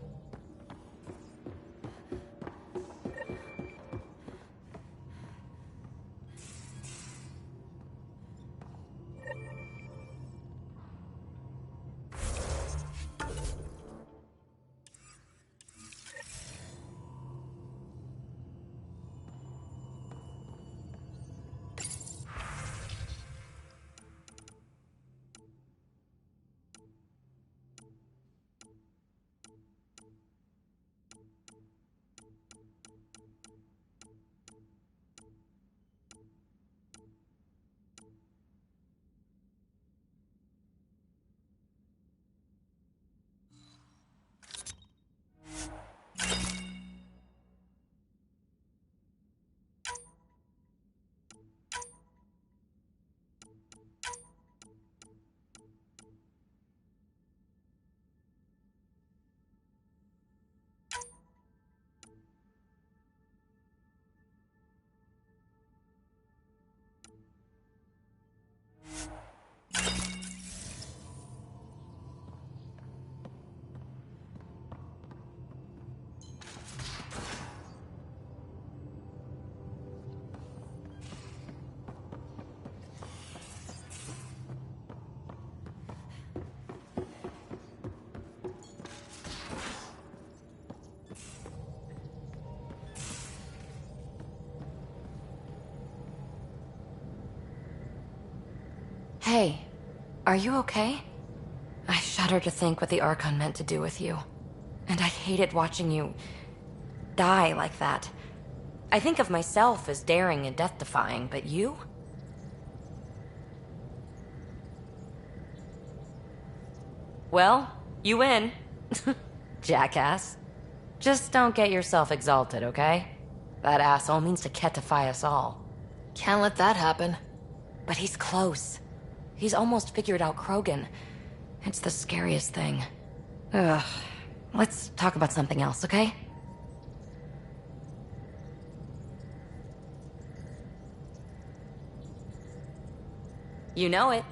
Hey, are you okay? I shudder to think what the Archon meant to do with you. And I hated watching you die like that. I think of myself as daring and death-defying, but you? Well, you win. Jackass. Just don't get yourself exalted, okay? That asshole means to ketify us all. Can't let that happen. But he's close. He's almost figured out Krogan. It's the scariest thing. Ugh. Let's talk about something else, okay? You know it.